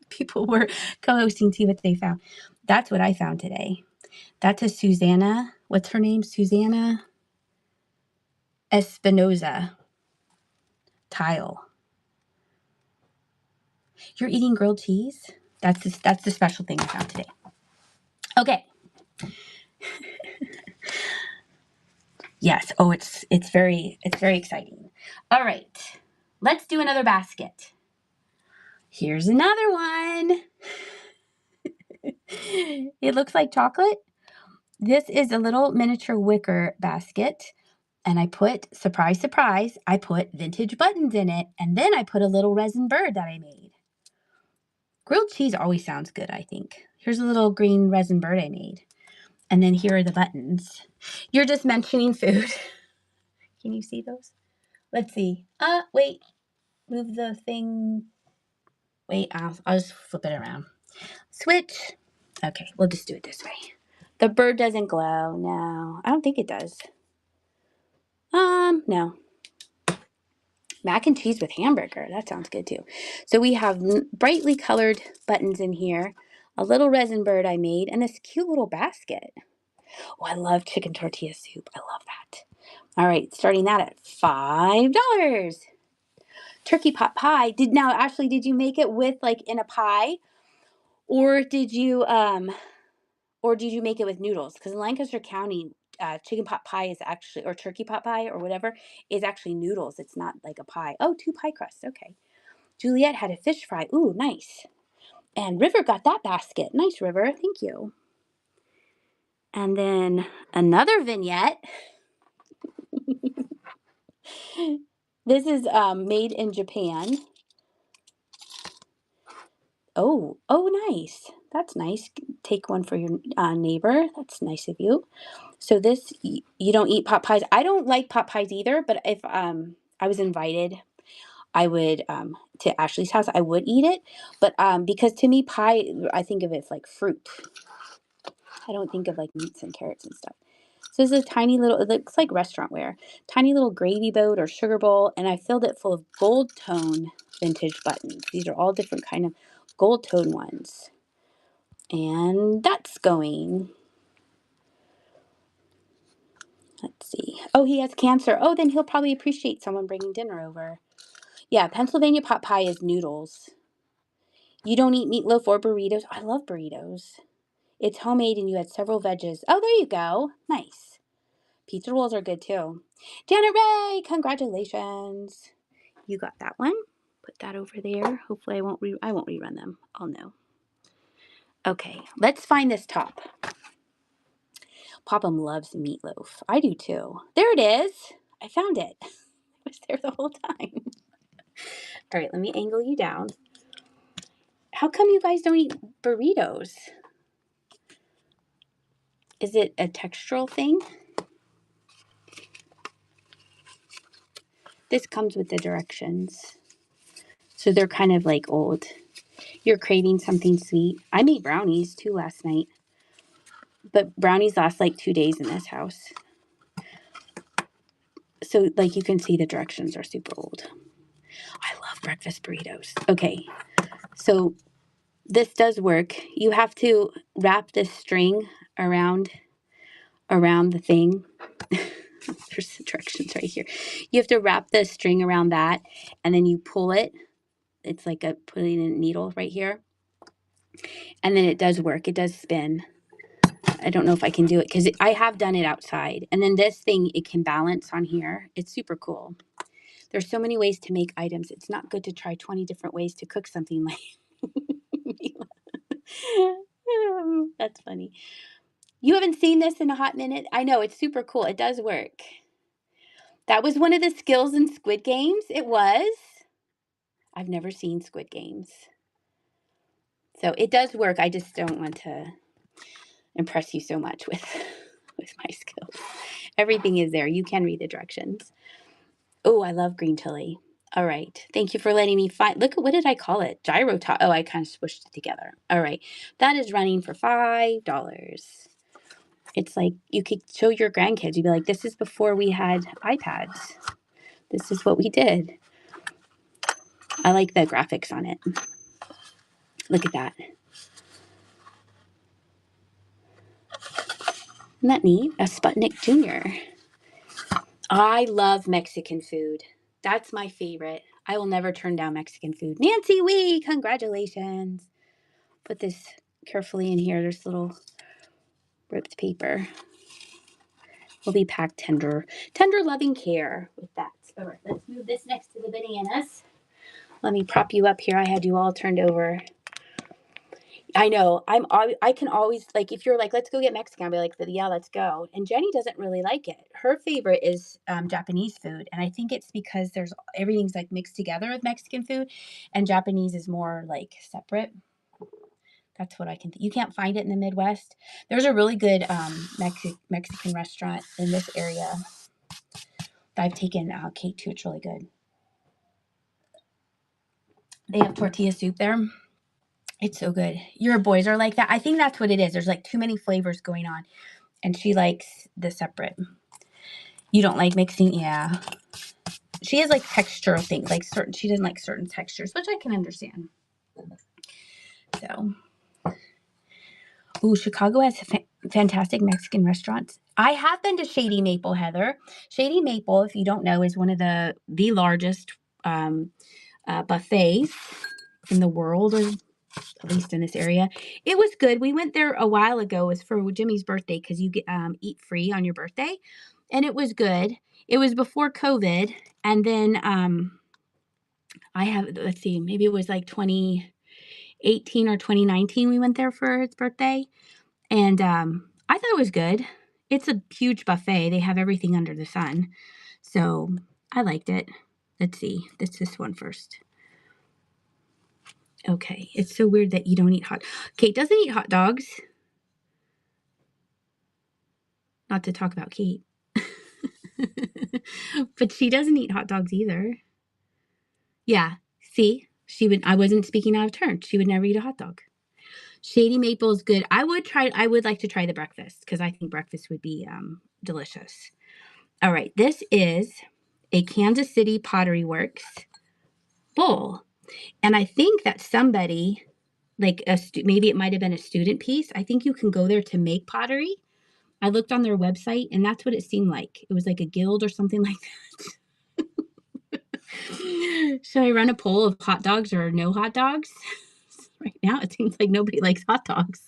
People were co-hosting, see what they found. That's what I found today. That's a Susanna. What's her name? Susanna Espinoza tile. You're eating grilled cheese? That's the special thing I found today. Okay. Yes. Oh, it's very exciting. All right. Let's do another basket. Here's another one. It looks like chocolate. This is a little miniature wicker basket. And I put, surprise, surprise, I put vintage buttons in it. And then I put a little resin bird that I made. Grilled cheese always sounds good, I think. Here's a little green resin bird I made. And then here are the buttons. You're just mentioning food. Can you see those? Let's see. Wait. Move the thing. Wait, I'll just flip it around. Switch. Okay, we'll just do it this way. The bird doesn't glow. No, I don't think it does. No. Mac and cheese with hamburger. That sounds good too. So we have brightly colored buttons in here, a little resin bird I made, and this cute little basket. Oh, I love chicken tortilla soup. I love that. All right, starting that at $5. Turkey pot pie. Did you make it with like in a pie, or did you make it with noodles? Because in Lancaster County, chicken pot pie is actually, or turkey pot pie or whatever, is actually noodles. It's not like a pie. Oh, 2 pie crusts. Okay. Juliet had a fish fry. Ooh, nice. And River got that basket. Nice, River. Thank you. And then another vignette. This is made in Japan. Oh, nice. That's nice. Take one for your neighbor. That's nice of you. So this, you don't eat pot pies. I don't like pot pies either, but if I was invited, I would to Ashley's house, I would eat it. But because to me, pie, I think of it as like fruit. I don't think of like meats and carrots and stuff. So this is a tiny little, it looks like restaurant ware, tiny little gravy boat or sugar bowl, and I filled it full of gold tone vintage buttons. These are all different kind of gold tone ones. And that's going. Let's see. Oh, he has cancer. Oh, then he'll probably appreciate someone bringing dinner over. Yeah, Pennsylvania pot pie is noodles. You don't eat meatloaf or burritos. I love burritos. It's homemade and you had several veggies. Oh, there you go. Nice. Pizza rolls are good too. Janet Ray, congratulations. You got that one. Put that over there. Hopefully I won't rerun them. Oh no. Okay, let's find this top. Popham loves meatloaf. I do too. There it is. I found it. It was there the whole time. All right, let me angle you down. How come you guys don't eat burritos? Is it a textural thing? This comes with the directions. So they're kind of like old. You're craving something sweet. I made brownies too last night. But brownies last like 2 days in this house. So like you can see the directions are super old. I love breakfast burritos. Okay, so this does work. You have to wrap this string around the thing. There's the directions right here. You have to wrap the string around that, and then you pull it. It's like putting a needle right here. And then it does work. It does spin. I don't know if I can do it because I have done it outside. And then this thing, it can balance on here. It's super cool. There's so many ways to make items. It's not good to try 20 different ways to cook something like That's funny. You haven't seen this in a hot minute? I know, it's super cool. It does work. That was one of the skills in Squid Games. It was. I've never seen Squid Games. So it does work. I just don't want to impress you so much with my skills. Everything is there. You can read the directions. Oh, I love green chili. All right. Thank you for letting me find. Look at what did I call it? Gyro top. Oh, I kind of squished it together. All right. That is running for $5. It's like you could show your grandkids. You'd be like, this is before we had iPads. This is what we did. I like the graphics on it. Look at that. Isn't that neat? A Sputnik Jr. I love Mexican food. That's my favorite. I will never turn down Mexican food. Nancy Wee, congratulations. Put this carefully in here. There's little ripped paper. Will be packed tender loving care with that. All right, let's move this next to the bananas. Let me prop you up here. I had you all turned over. I know. I can always, like, if you're like, let's go get Mexican, I'll be like, yeah, let's go. And Jenny doesn't really like it. Her favorite is Japanese food, and I think it's because everything's like mixed together with Mexican food, and Japanese is more like separate. That's what I can think. You can't find it in the Midwest. There's a really good Mexican restaurant in this area that I've taken Kate to. It's really good. They have tortilla soup there. It's so good. Your boys are like that. I think that's what it is. There's like too many flavors going on. And she likes the separate. You don't like mixing? Yeah. She has like texture things. Like she doesn't like certain textures, which I can understand. So. Ooh, Chicago has fantastic Mexican restaurants. I have been to Shady Maple, Heather. Shady Maple, if you don't know, is one of the largest buffets in the world, or at least in this area. It was good. We went there a while ago. It was for Jimmy's birthday because you get eat free on your birthday, and it was good. It was before COVID, and then let's see, maybe it was like 2018 or 2019. We went there for his birthday, and I thought it was good. It's a huge buffet. They have everything under the sun, so I liked it. Let's see. This one first. Okay, it's so weird that you don't eat Kate doesn't eat hot dogs. Not to talk about Kate. But she doesn't eat hot dogs either. Yeah, see? I wasn't speaking out of turn. She would never eat a hot dog. Shady Maple is good. I would like to try the breakfast because I think breakfast would be delicious. All right, this is a Kansas City Pottery Works bowl. And I think that somebody, like maybe it might have been a student piece. I think you can go there to make pottery. I looked on their website, and that's what it seemed like. It was like a guild or something like that. Should I run a poll of hot dogs or no hot dogs? Right now, it seems like nobody likes hot dogs.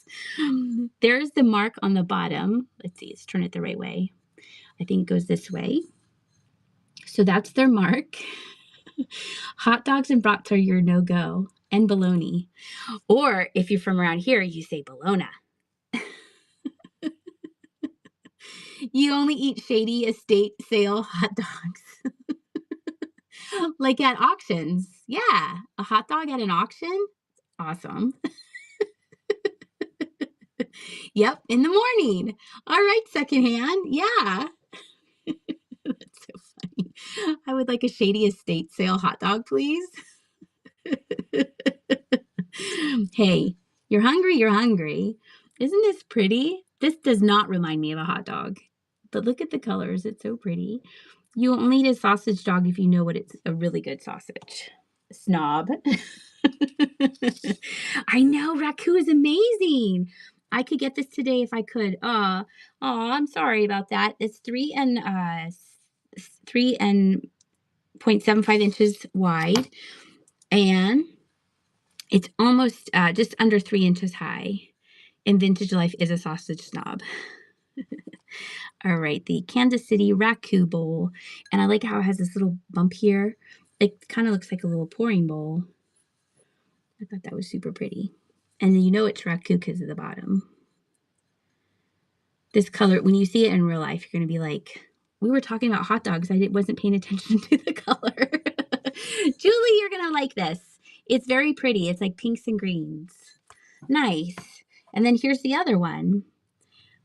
There's the mark on the bottom. Let's see, let's turn it the right way. I think it goes this way. So that's their mark. Hot dogs and brats are your no-go, and bologna. Or if you're from around here, you say bologna. You only eat Shady estate sale hot dogs. Like at auctions. Yeah. A hot dog at an auction? Awesome. Yep. In the morning. All right, secondhand. Yeah. That's so funny. I would like a Shady estate sale hot dog, please. Hey, you're hungry. You're hungry. Isn't this pretty? This does not remind me of a hot dog. But look at the colors. It's so pretty. You only eat a sausage dog if you know what it's a really good sausage. Snob. I know. Raku is amazing. I could get this today if I could. I'm sorry about that. It's 3.75 inches wide, and it's almost just under 3 inches high. And Vintage Life is a sausage snob. All right, the Kansas City Raku bowl. And I like how it has this little bump here. It kind of looks like a little pouring bowl. I thought that was super pretty. And you know it's Raku because of the bottom. This color, when you see it in real life, you're going to be like, we were talking about hot dogs. I wasn't paying attention to the color. Julie, you're going to like this. It's very pretty. It's like pinks and greens. Nice. And then here's the other one.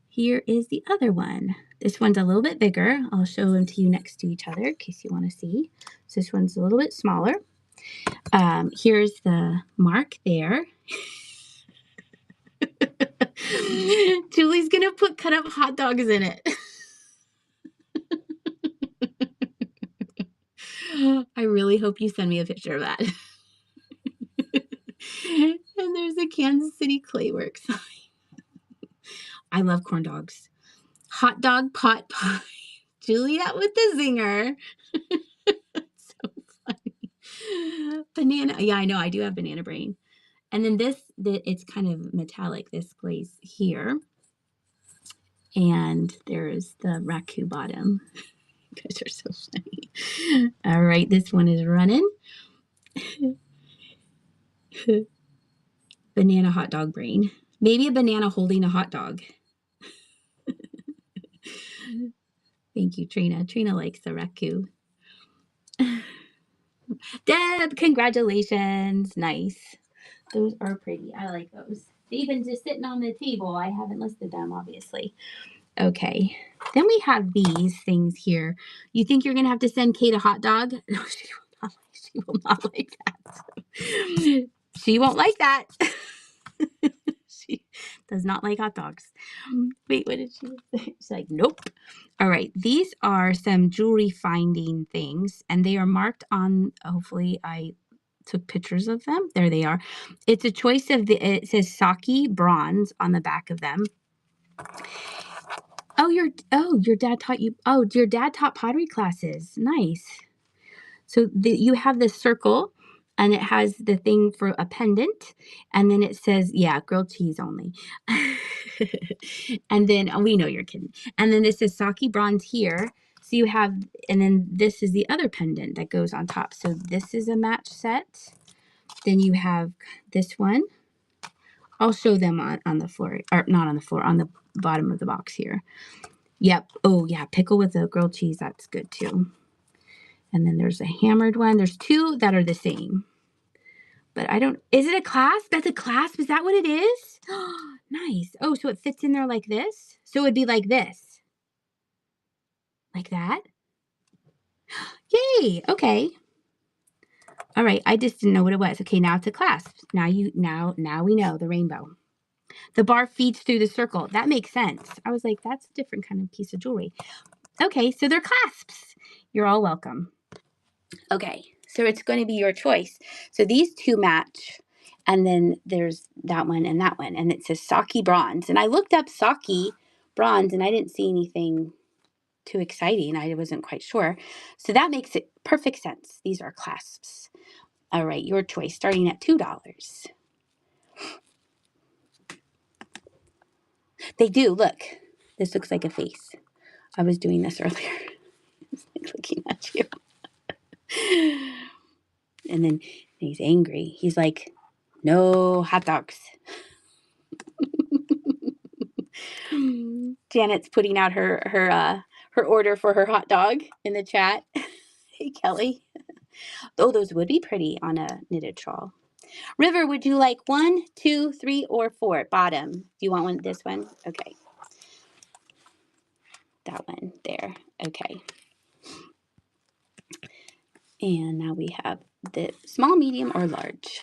Here is the other one. This one's a little bit bigger. I'll show them to you next to each other in case you want to see. So this one's a little bit smaller. Here's the mark there. Julie's going to cut up hot dogs in it. I really hope you send me a picture of that. And there's a Kansas City Clay Works sign. I love corn dogs. Hot dog pot pie. Juliet with the zinger. So funny. Banana. Yeah, I know. I do have banana brain. And then it's kind of metallic, this glaze here. And there's the raku bottom. You guys are so funny. All right, this one is running. Banana hot dog brain. Maybe a banana holding a hot dog. Thank you, Trina. Trina likes the raku. Deb, congratulations. Nice. Those are pretty. I like those. They've been just sitting on the table. I haven't listed them, obviously. Okay. Then we have these things here. You think you're going to have to send Kate a hot dog? No, she will not like that. She won't like that. She does not like hot dogs. Wait, what did she say? She's like, nope. All right. These are some jewelry finding things, and they are marked on, hopefully I took pictures of them. There they are. It's a choice of it says Saki bronze on the back of them. Your dad taught you. Oh, your dad taught pottery classes. Nice. So you have this circle, and it has the thing for a pendant, and then it says, yeah, grilled cheese only. And then we know you're kidding. And then this is Saki bronze here. So you have, and then this is the other pendant that goes on top. So this is a match set. Then you have this one. I'll show them on the floor, or not on the floor, on the bottom of the box here. Yep. Oh, yeah. Pickle with the grilled cheese. That's good too. And then there's a hammered one. There's two that are the same. But is it a clasp? That's a clasp? Is that what it is? Nice. Oh, so it fits in there like this? So it would be like this. Like that? Yay. Okay. All right. I just didn't know what it was. Okay, now it's a clasp. Now we know the rainbow. The bar feeds through the circle. That makes sense. I was like, that's a different kind of piece of jewelry. Okay, so they're clasps. You're all welcome. Okay, so it's going to be your choice. So these two match, and then there's that one, and it says Saki bronze. And I looked up Saki bronze, and I didn't see anything too exciting. I wasn't quite sure. So that makes it perfect sense. These are clasps. All right, your choice, starting at $2. They do, look. This looks like a face. I was doing this earlier. Like looking at you. And then he's angry. He's like, no hot dogs. Janet's putting out her order for her hot dog in the chat. Hey, Kelly. Oh, those would be pretty on a knitted shawl. River, would you like 1, 2, 3, or 4? Bottom. Do you want this one? Okay. That one there. Okay. And now we have the small, medium, or large.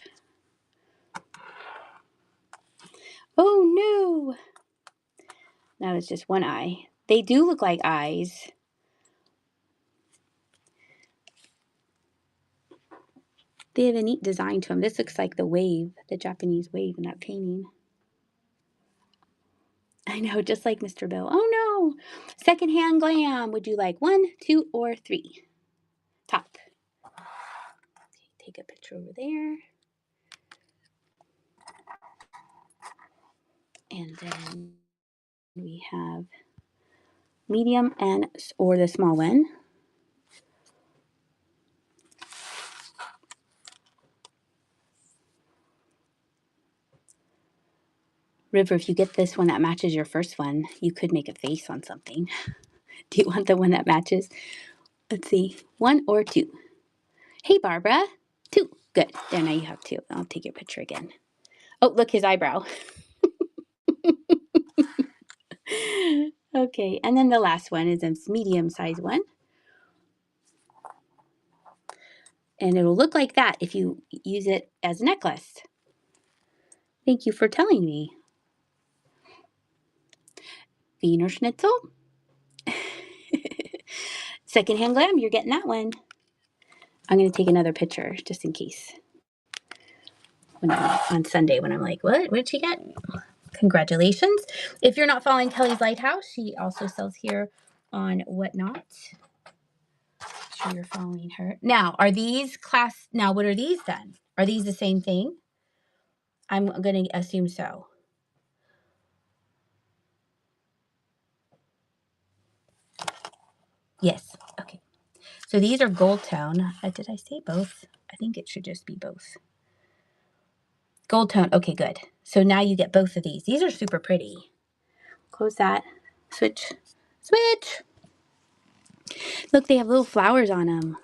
Oh, no. Now it's just one eye. They do look like eyes. They have a neat design to them. This looks like the wave, the Japanese wave in that painting. I know, just like Mr. Bill. Oh, no. Secondhand glam. Would you like 1, 2, or 3? Top. Take a picture over there. And then we have medium or the small one. River, if you get this one that matches your first one, you could make a face on something. Do you want the one that matches? Let's see. 1 or 2? Hey, Barbara. 2. Good. There, now you have 2. I'll take your picture again. Oh, look, his eyebrow. Okay, and then the last one is a medium-sized one. And it'll look like that if you use it as a necklace. Thank you for telling me. Wiener Schnitzel. Secondhand Glam, you're getting that one. I'm going to take another picture just in case. On Sunday when I'm like, what did she get? Congratulations. If you're not following Kelly's Lighthouse, she also sells here on Whatnot. Make sure you're following her. Now, are these now what are these then? Are these the same thing? I'm going to assume so. Yes. Okay. So these are gold tone. Did I say both? I think it should just be both. Gold tone. Okay, good. So now you get both of these. These are super pretty. Close that. Switch. Switch. Look, they have little flowers on them.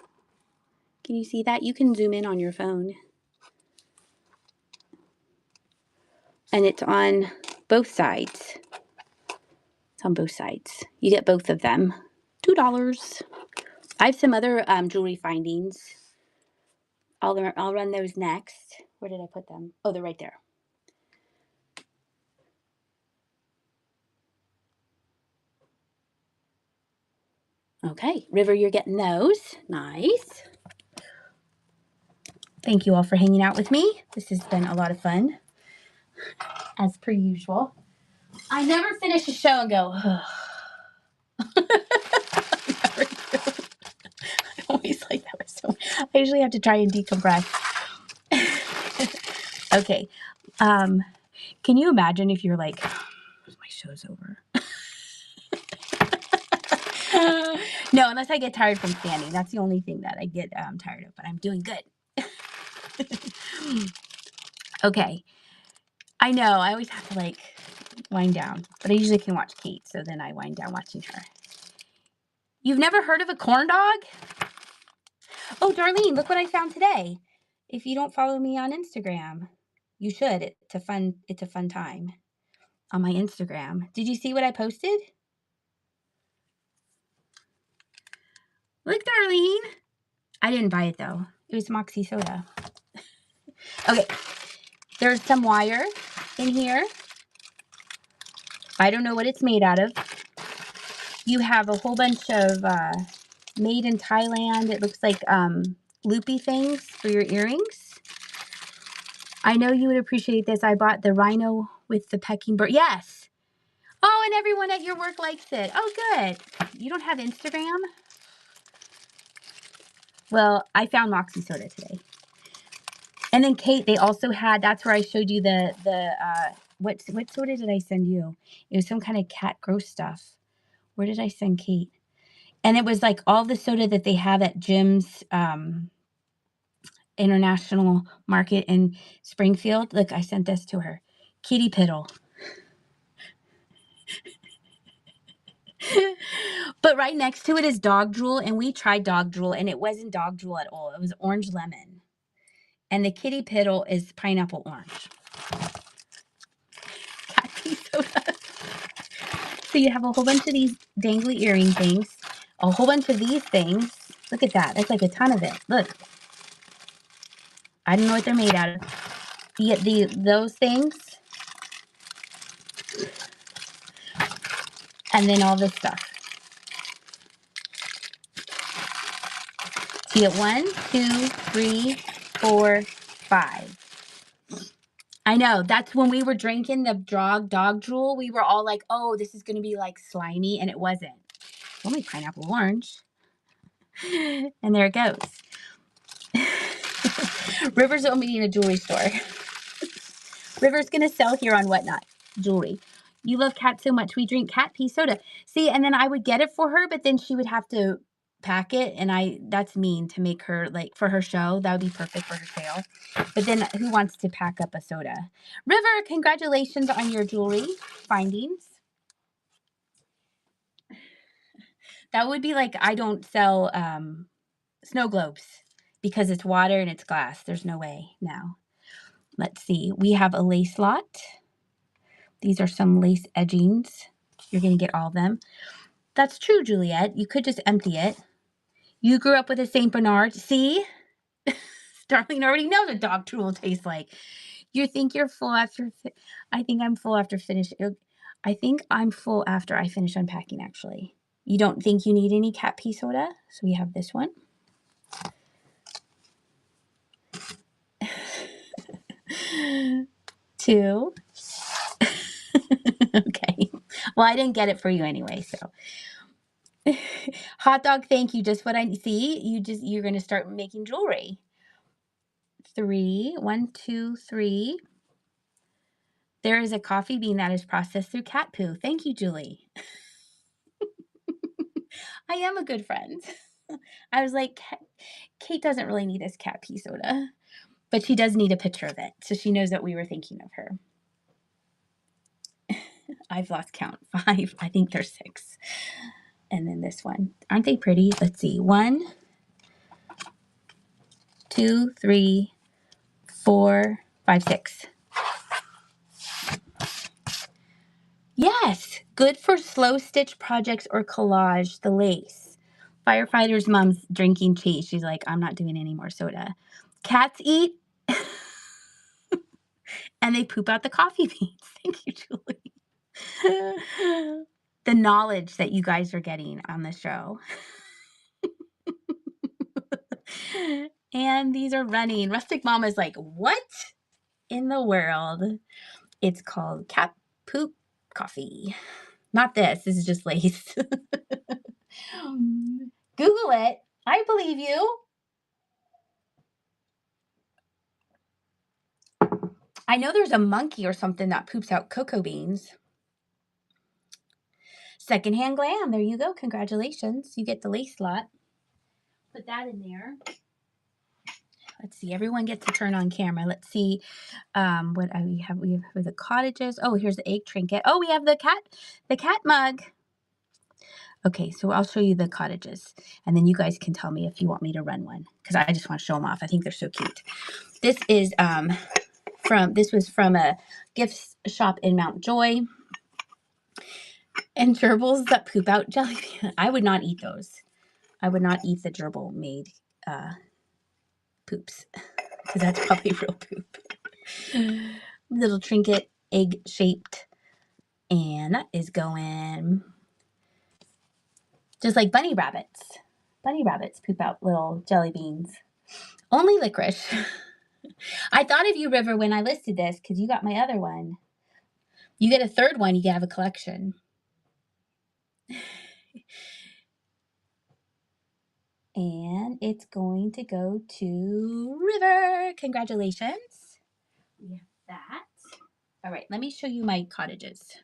Can you see that? You can zoom in on your phone. And it's on both sides. It's on both sides. You get both of them. $2. I have some other jewelry findings. I'll run those next. Where did I put them? Oh, they're right there. Okay, River, you're getting those. Nice. Thank you all for hanging out with me. This has been a lot of fun, as per usual. I never finish a show and go, ugh. I always like that. So I usually have to try and decompress. Okay. Can you imagine if you're like, my show's over? No, unless I get tired from standing. That's the only thing that I get tired of, but I'm doing good. Okay. I know, I always have to like wind down, but I usually can watch Kate, so then I wind down watching her. You've never heard of a corn dog? Oh, Darlene, look what I found today. If you don't follow me on Instagram, you should. It's a fun time on my Instagram. Did you see what I posted? Look, Darlene. I didn't buy it though. It was Moxie soda. Okay. There's some wire in here. I don't know what it's made out of. You have a whole bunch of made in Thailand. It looks like loopy things for your earrings. I know you would appreciate this. I bought the rhino with the pecking bird. Yes. Oh, and everyone at your work likes it. Oh, good. You don't have Instagram? Well, I found Moxie soda today. And then Kate, they also had, that's where I showed you what soda did I send you? It was some kind of cat gross stuff. Where did I send Kate? And it was like all the soda that they have at Jim's International Market in Springfield. Look, I sent this to her. Kitty Piddle. But right next to it is dog drool, and we tried dog drool, and it wasn't dog drool at all. It was orange lemon. And the Kitty Piddle is pineapple orange. Cat tea soda. So you have a whole bunch of these dangly earring things, a whole bunch of these things. Look at that. That's like a ton of it. Look. I don't know what they're made out of. Those things. And then all this stuff. So you get 1, 2, 3, 4, 5. I know. That's when we were drinking the dog drool. We were all like, oh, this is going to be like slimy. And it wasn't. Only pineapple orange. And there it goes. River's opening a jewelry store. River's going to sell here on Whatnot jewelry. You love cat so much. We drink cat pee soda. See, and then I would get it for her, but then she would have to pack it. And that's mean to make her, like, for her show. That would be perfect for her sale. But then who wants to pack up a soda? River, congratulations on your jewelry findings. That would be like I don't sell snow globes because it's water and it's glass. There's no way now. Let's see. We have a lace lot. These are some lace edgings. You're going to get all of them. That's true, Juliet. You could just empty it. You grew up with a St. Bernard. See? Darlene already knows what dog drool tastes like. You think you're full after... I think I'm full after finish. I think I'm full after I finish unpacking, actually. You don't think you need any cat pee soda? So we have this one. Two. Okay. Well, I didn't get it for you anyway, so. Hot dog, thank you. Just what I see. You're going to start making jewelry. 3. 1, 2, 3. There is a coffee bean that is processed through cat poo. Thank you, Julie. I am a good friend. I was like, Kate doesn't really need this cat pee soda, but she does need a picture of it, so she knows that we were thinking of her. I've lost count. 5. I think there's 6. And then this one. Aren't they pretty? Let's see. 1, 2, 3, 4, 5, 6. Yes, good for slow stitch projects or collage, the lace. Firefighter's mom's drinking tea. She's like, I'm not doing any more soda. Cats eat and they poop out the coffee beans. Thank you, Julie. The knowledge that you guys are getting on the show. And these are running. Rustic Mom is like, what in the world? It's called cat poop coffee. Not this. This is just lace. Google it. I believe you. I know there's a monkey or something that poops out cocoa beans. Secondhand glam. There you go. Congratulations. You get the lace lot. Put that in there. Let's see. Everyone gets to turn on camera. Let's see what we have. We have the cottages. Oh, here's the egg trinket. Oh, we have the cat mug. Okay, so I'll show you the cottages, and then you guys can tell me if you want me to run one, because I just want to show them off. I think they're so cute. This is this was from a gift shop in Mount Joy. And gerbils that poop out jelly bean. I would not eat those. I would not eat the gerbil made poops, because that's probably real poop. Little trinket, egg shaped, and that is going just like bunny rabbits. Bunny rabbits poop out little jelly beans. Only licorice. I thought of you, River, when I listed this, because you got my other one. You get a third one, you can have a collection. And it's going to go to River. Congratulations. We have that. All right, let me show you my cottages.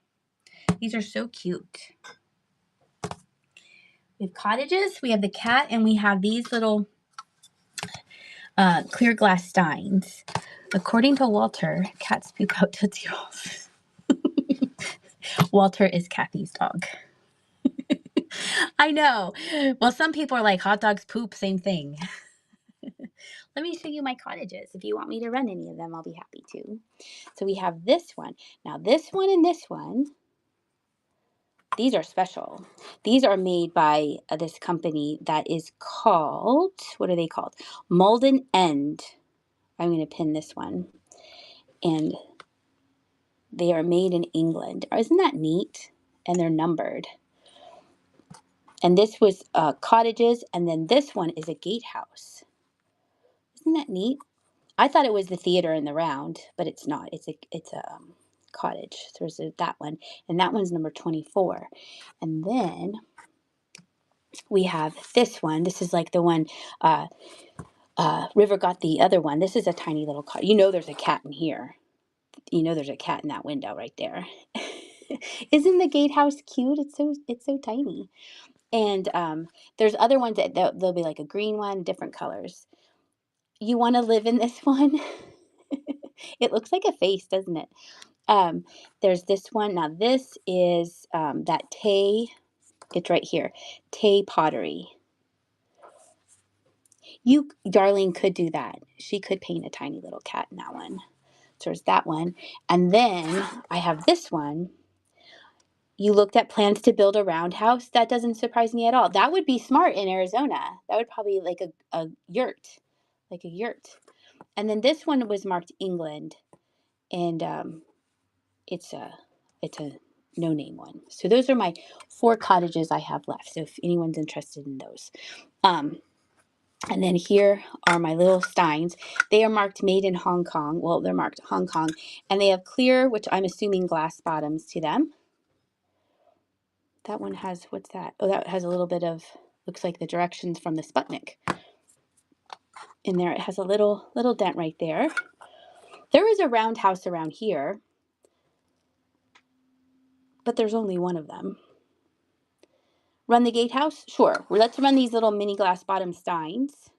These are so cute. We have cottages, we have the cat, and we have these little clear glass steins. According to Walter, cats poop out Tootsie Rolls. Walter is Kathy's dog. I know. Well, some people are like, hot dogs poop, same thing. Let me show you my cottages. If you want me to run any of them, I'll be happy to. So we have this one. Now this one and this one, these are special. These are made by this company that is called, what are they called? Malden End. I'm going to pin this one. And they are made in England. Isn't that neat? And they're numbered. And this was cottages, and then this one is a gatehouse. Isn't that neat? I thought it was the theater in the round, but it's not. It's a cottage. So there's that one, and that one's number 24. And then we have this one. This is like the one River got the other one. This is a tiny little cottage. You know there's a cat in here. You know there's a cat in that window right there. Isn't the gatehouse cute? It's so tiny. And there's other ones that there'll be like a green one, different colors. You want to live in this one? It looks like a face, doesn't it? There's this one. Now this is that Tay. It's right here. Tay Pottery. You, Darlene, could do that. She could paint a tiny little cat in that one. So there's that one. And then I have this one. You looked at plans to build a roundhouse. That doesn't surprise me at all. That would be smart in Arizona. That would probably be like a yurt, like a yurt. And then this one was marked England, and it's a no name one. So those are my 4 cottages I have left. So if anyone's interested in those, and then here are my little steins. They are marked made in Hong Kong. Well, they're marked Hong Kong, and they have clear, which I'm assuming glass bottoms to them. That one has, what's that? Oh, that has a little bit of, looks like the directions from the Sputnik. In there, it has a little dent right there. There is a roundhouse around here, but there's only one of them. Run the gatehouse? Sure. Well, let's run these little mini glass bottom steins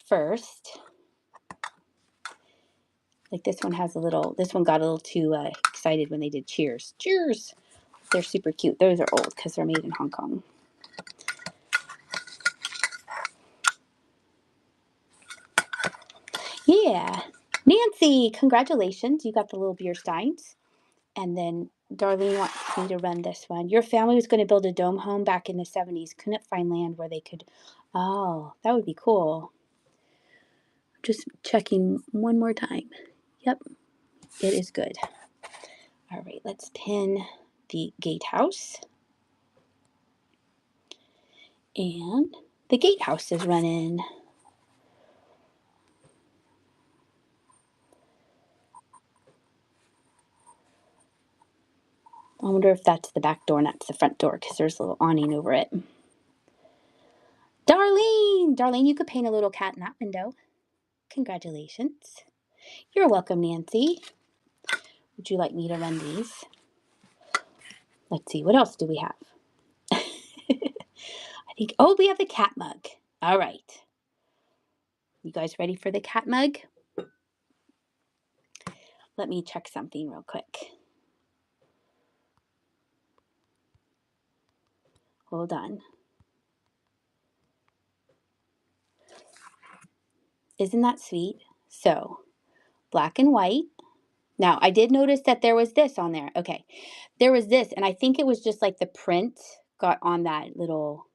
first. Like this one has a little, this one got a little too excited when they did cheers. Cheers! They're super cute. Those are old because they're made in Hong Kong. Yeah. Nancy, congratulations. You got the little beer steins. And then Darlene wants me to run this one. Your family was going to build a dome home back in the 70s. Couldn't find land where they could. Oh, that would be cool. Just checking one more time. Yep, it is good. All right, let's pin the gatehouse. And the gatehouse is running. I wonder if that's the back door, not the front door, because there's a little awning over it. Darlene, you could paint a little cat in that window. Congratulations. You're welcome, Nancy. Would you like me to run these? Let's see, what else do we have? I think, oh, we have the cat mug. All right. You guys ready for the cat mug? Let me check something real quick. Hold on. Isn't that sweet? So, black and white. Now, I did notice that there was this on there. Okay. There was this, and I think it was just like the print got on that little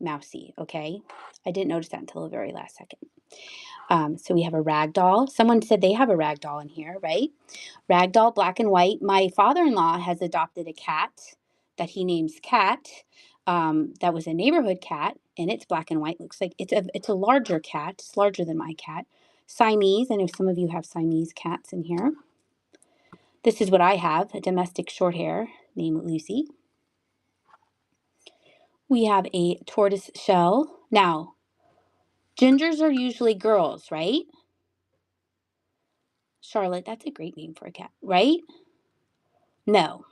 mousy, okay? I didn't notice that until the very last second. So we have a rag doll. Someone said they have a rag doll in here, right? Rag doll, black and white. My father-in-law has adopted a cat that he names Cat. That was a neighborhood cat, and it's black and white. Looks like it's a larger cat. It's larger than my cat. Siamese. I know some of you have Siamese cats in here. This is what I have, a domestic short hair named Lucy. We have a tortoise shell. Now, gingers are usually girls, right? Charlotte, that's a great name for a cat, right? No.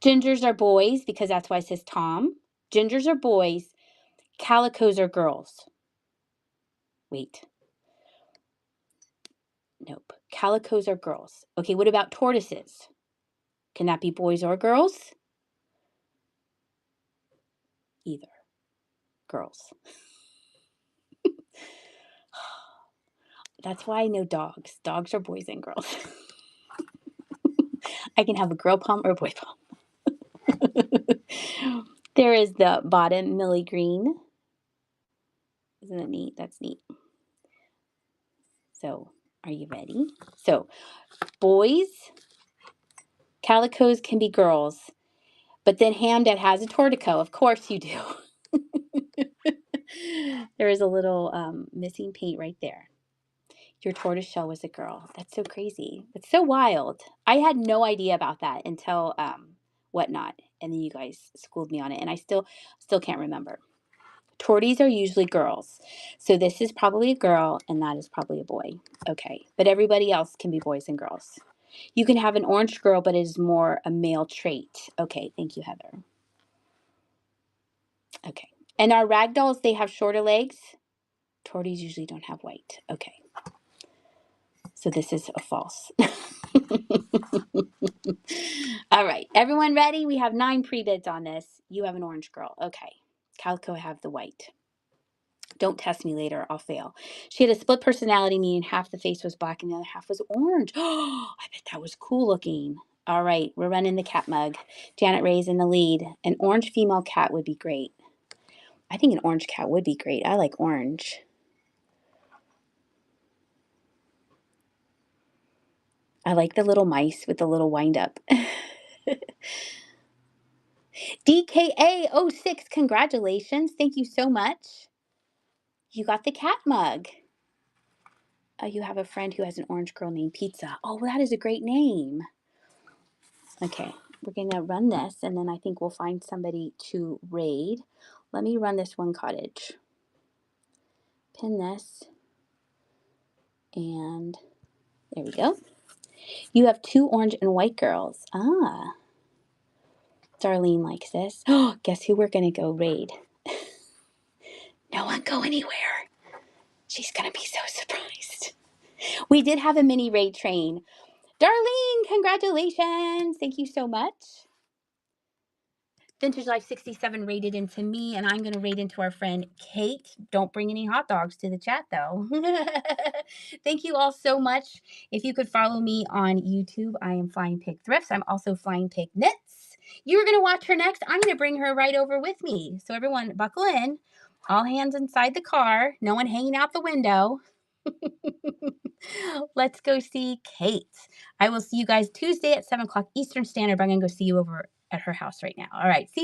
Gingers are boys because that's why it says Tom. Gingers are boys. Calicos are girls. Wait. Nope. Calicos are girls. Okay, what about tortoises? Can that be boys or girls? Either. Girls. That's why I know dogs. Dogs are boys and girls. I can have a girl palm or a boy palm. There is the bottom Millie Green. Isn't that neat? That's neat. So, are you ready? So, boys, calicos can be girls, but then Hamdad has a tortico. Of course you do. There is a little missing paint right there. Your tortoise shell was a girl. That's so crazy. It's so wild. I had no idea about that until whatnot, and then you guys schooled me on it, and I still can't remember. Torties are usually girls, so this is probably a girl, and that is probably a boy. Okay, but everybody else can be boys and girls. You can have an orange girl, but it is more a male trait. Okay, thank you, Heather. Okay, and our rag dolls, they have shorter legs. Torties usually don't have white. Okay. So this is a false. All right. Everyone ready? We have 9 pre-bids on this. You have an orange girl. Okay. Calico have the white. Don't test me later. I'll fail. She had a split personality, meaning half the face was black and the other half was orange. Oh, I bet that was cool looking. All right, we're running the cat mug. Janet Ray's in the lead. An orange female cat would be great. I think an orange cat would be great. I like orange. I like the little mice with the little wind up. DKA06, congratulations. Thank you so much. You got the cat mug. You have a friend who has an orange girl named Pizza. Oh, that is a great name. Okay, we're going to run this, and then I think we'll find somebody to raid. Let me run this one cottage. Pin this. And there we go. You have 2 orange and white girls. Ah. Darlene likes this. Oh, guess who we're going to go raid? No one go anywhere. She's going to be so surprised. We did have a mini raid train. Darlene, congratulations. Thank you so much. Vintage Life 67 raided into me, and I'm going to raid into our friend Kate. Don't bring any hot dogs to the chat, though. Thank you all so much. If you could follow me on YouTube, I am Flying Pig Thrifts. I'm also Flying Pig Knits. You're going to watch her next. I'm going to bring her right over with me. So everyone, buckle in. All hands inside the car. No one hanging out the window. Let's go see Kate. I will see you guys Tuesday at 7 o'clock Eastern Standard. But I'm going to go see you over at her house right now. All right. See ya.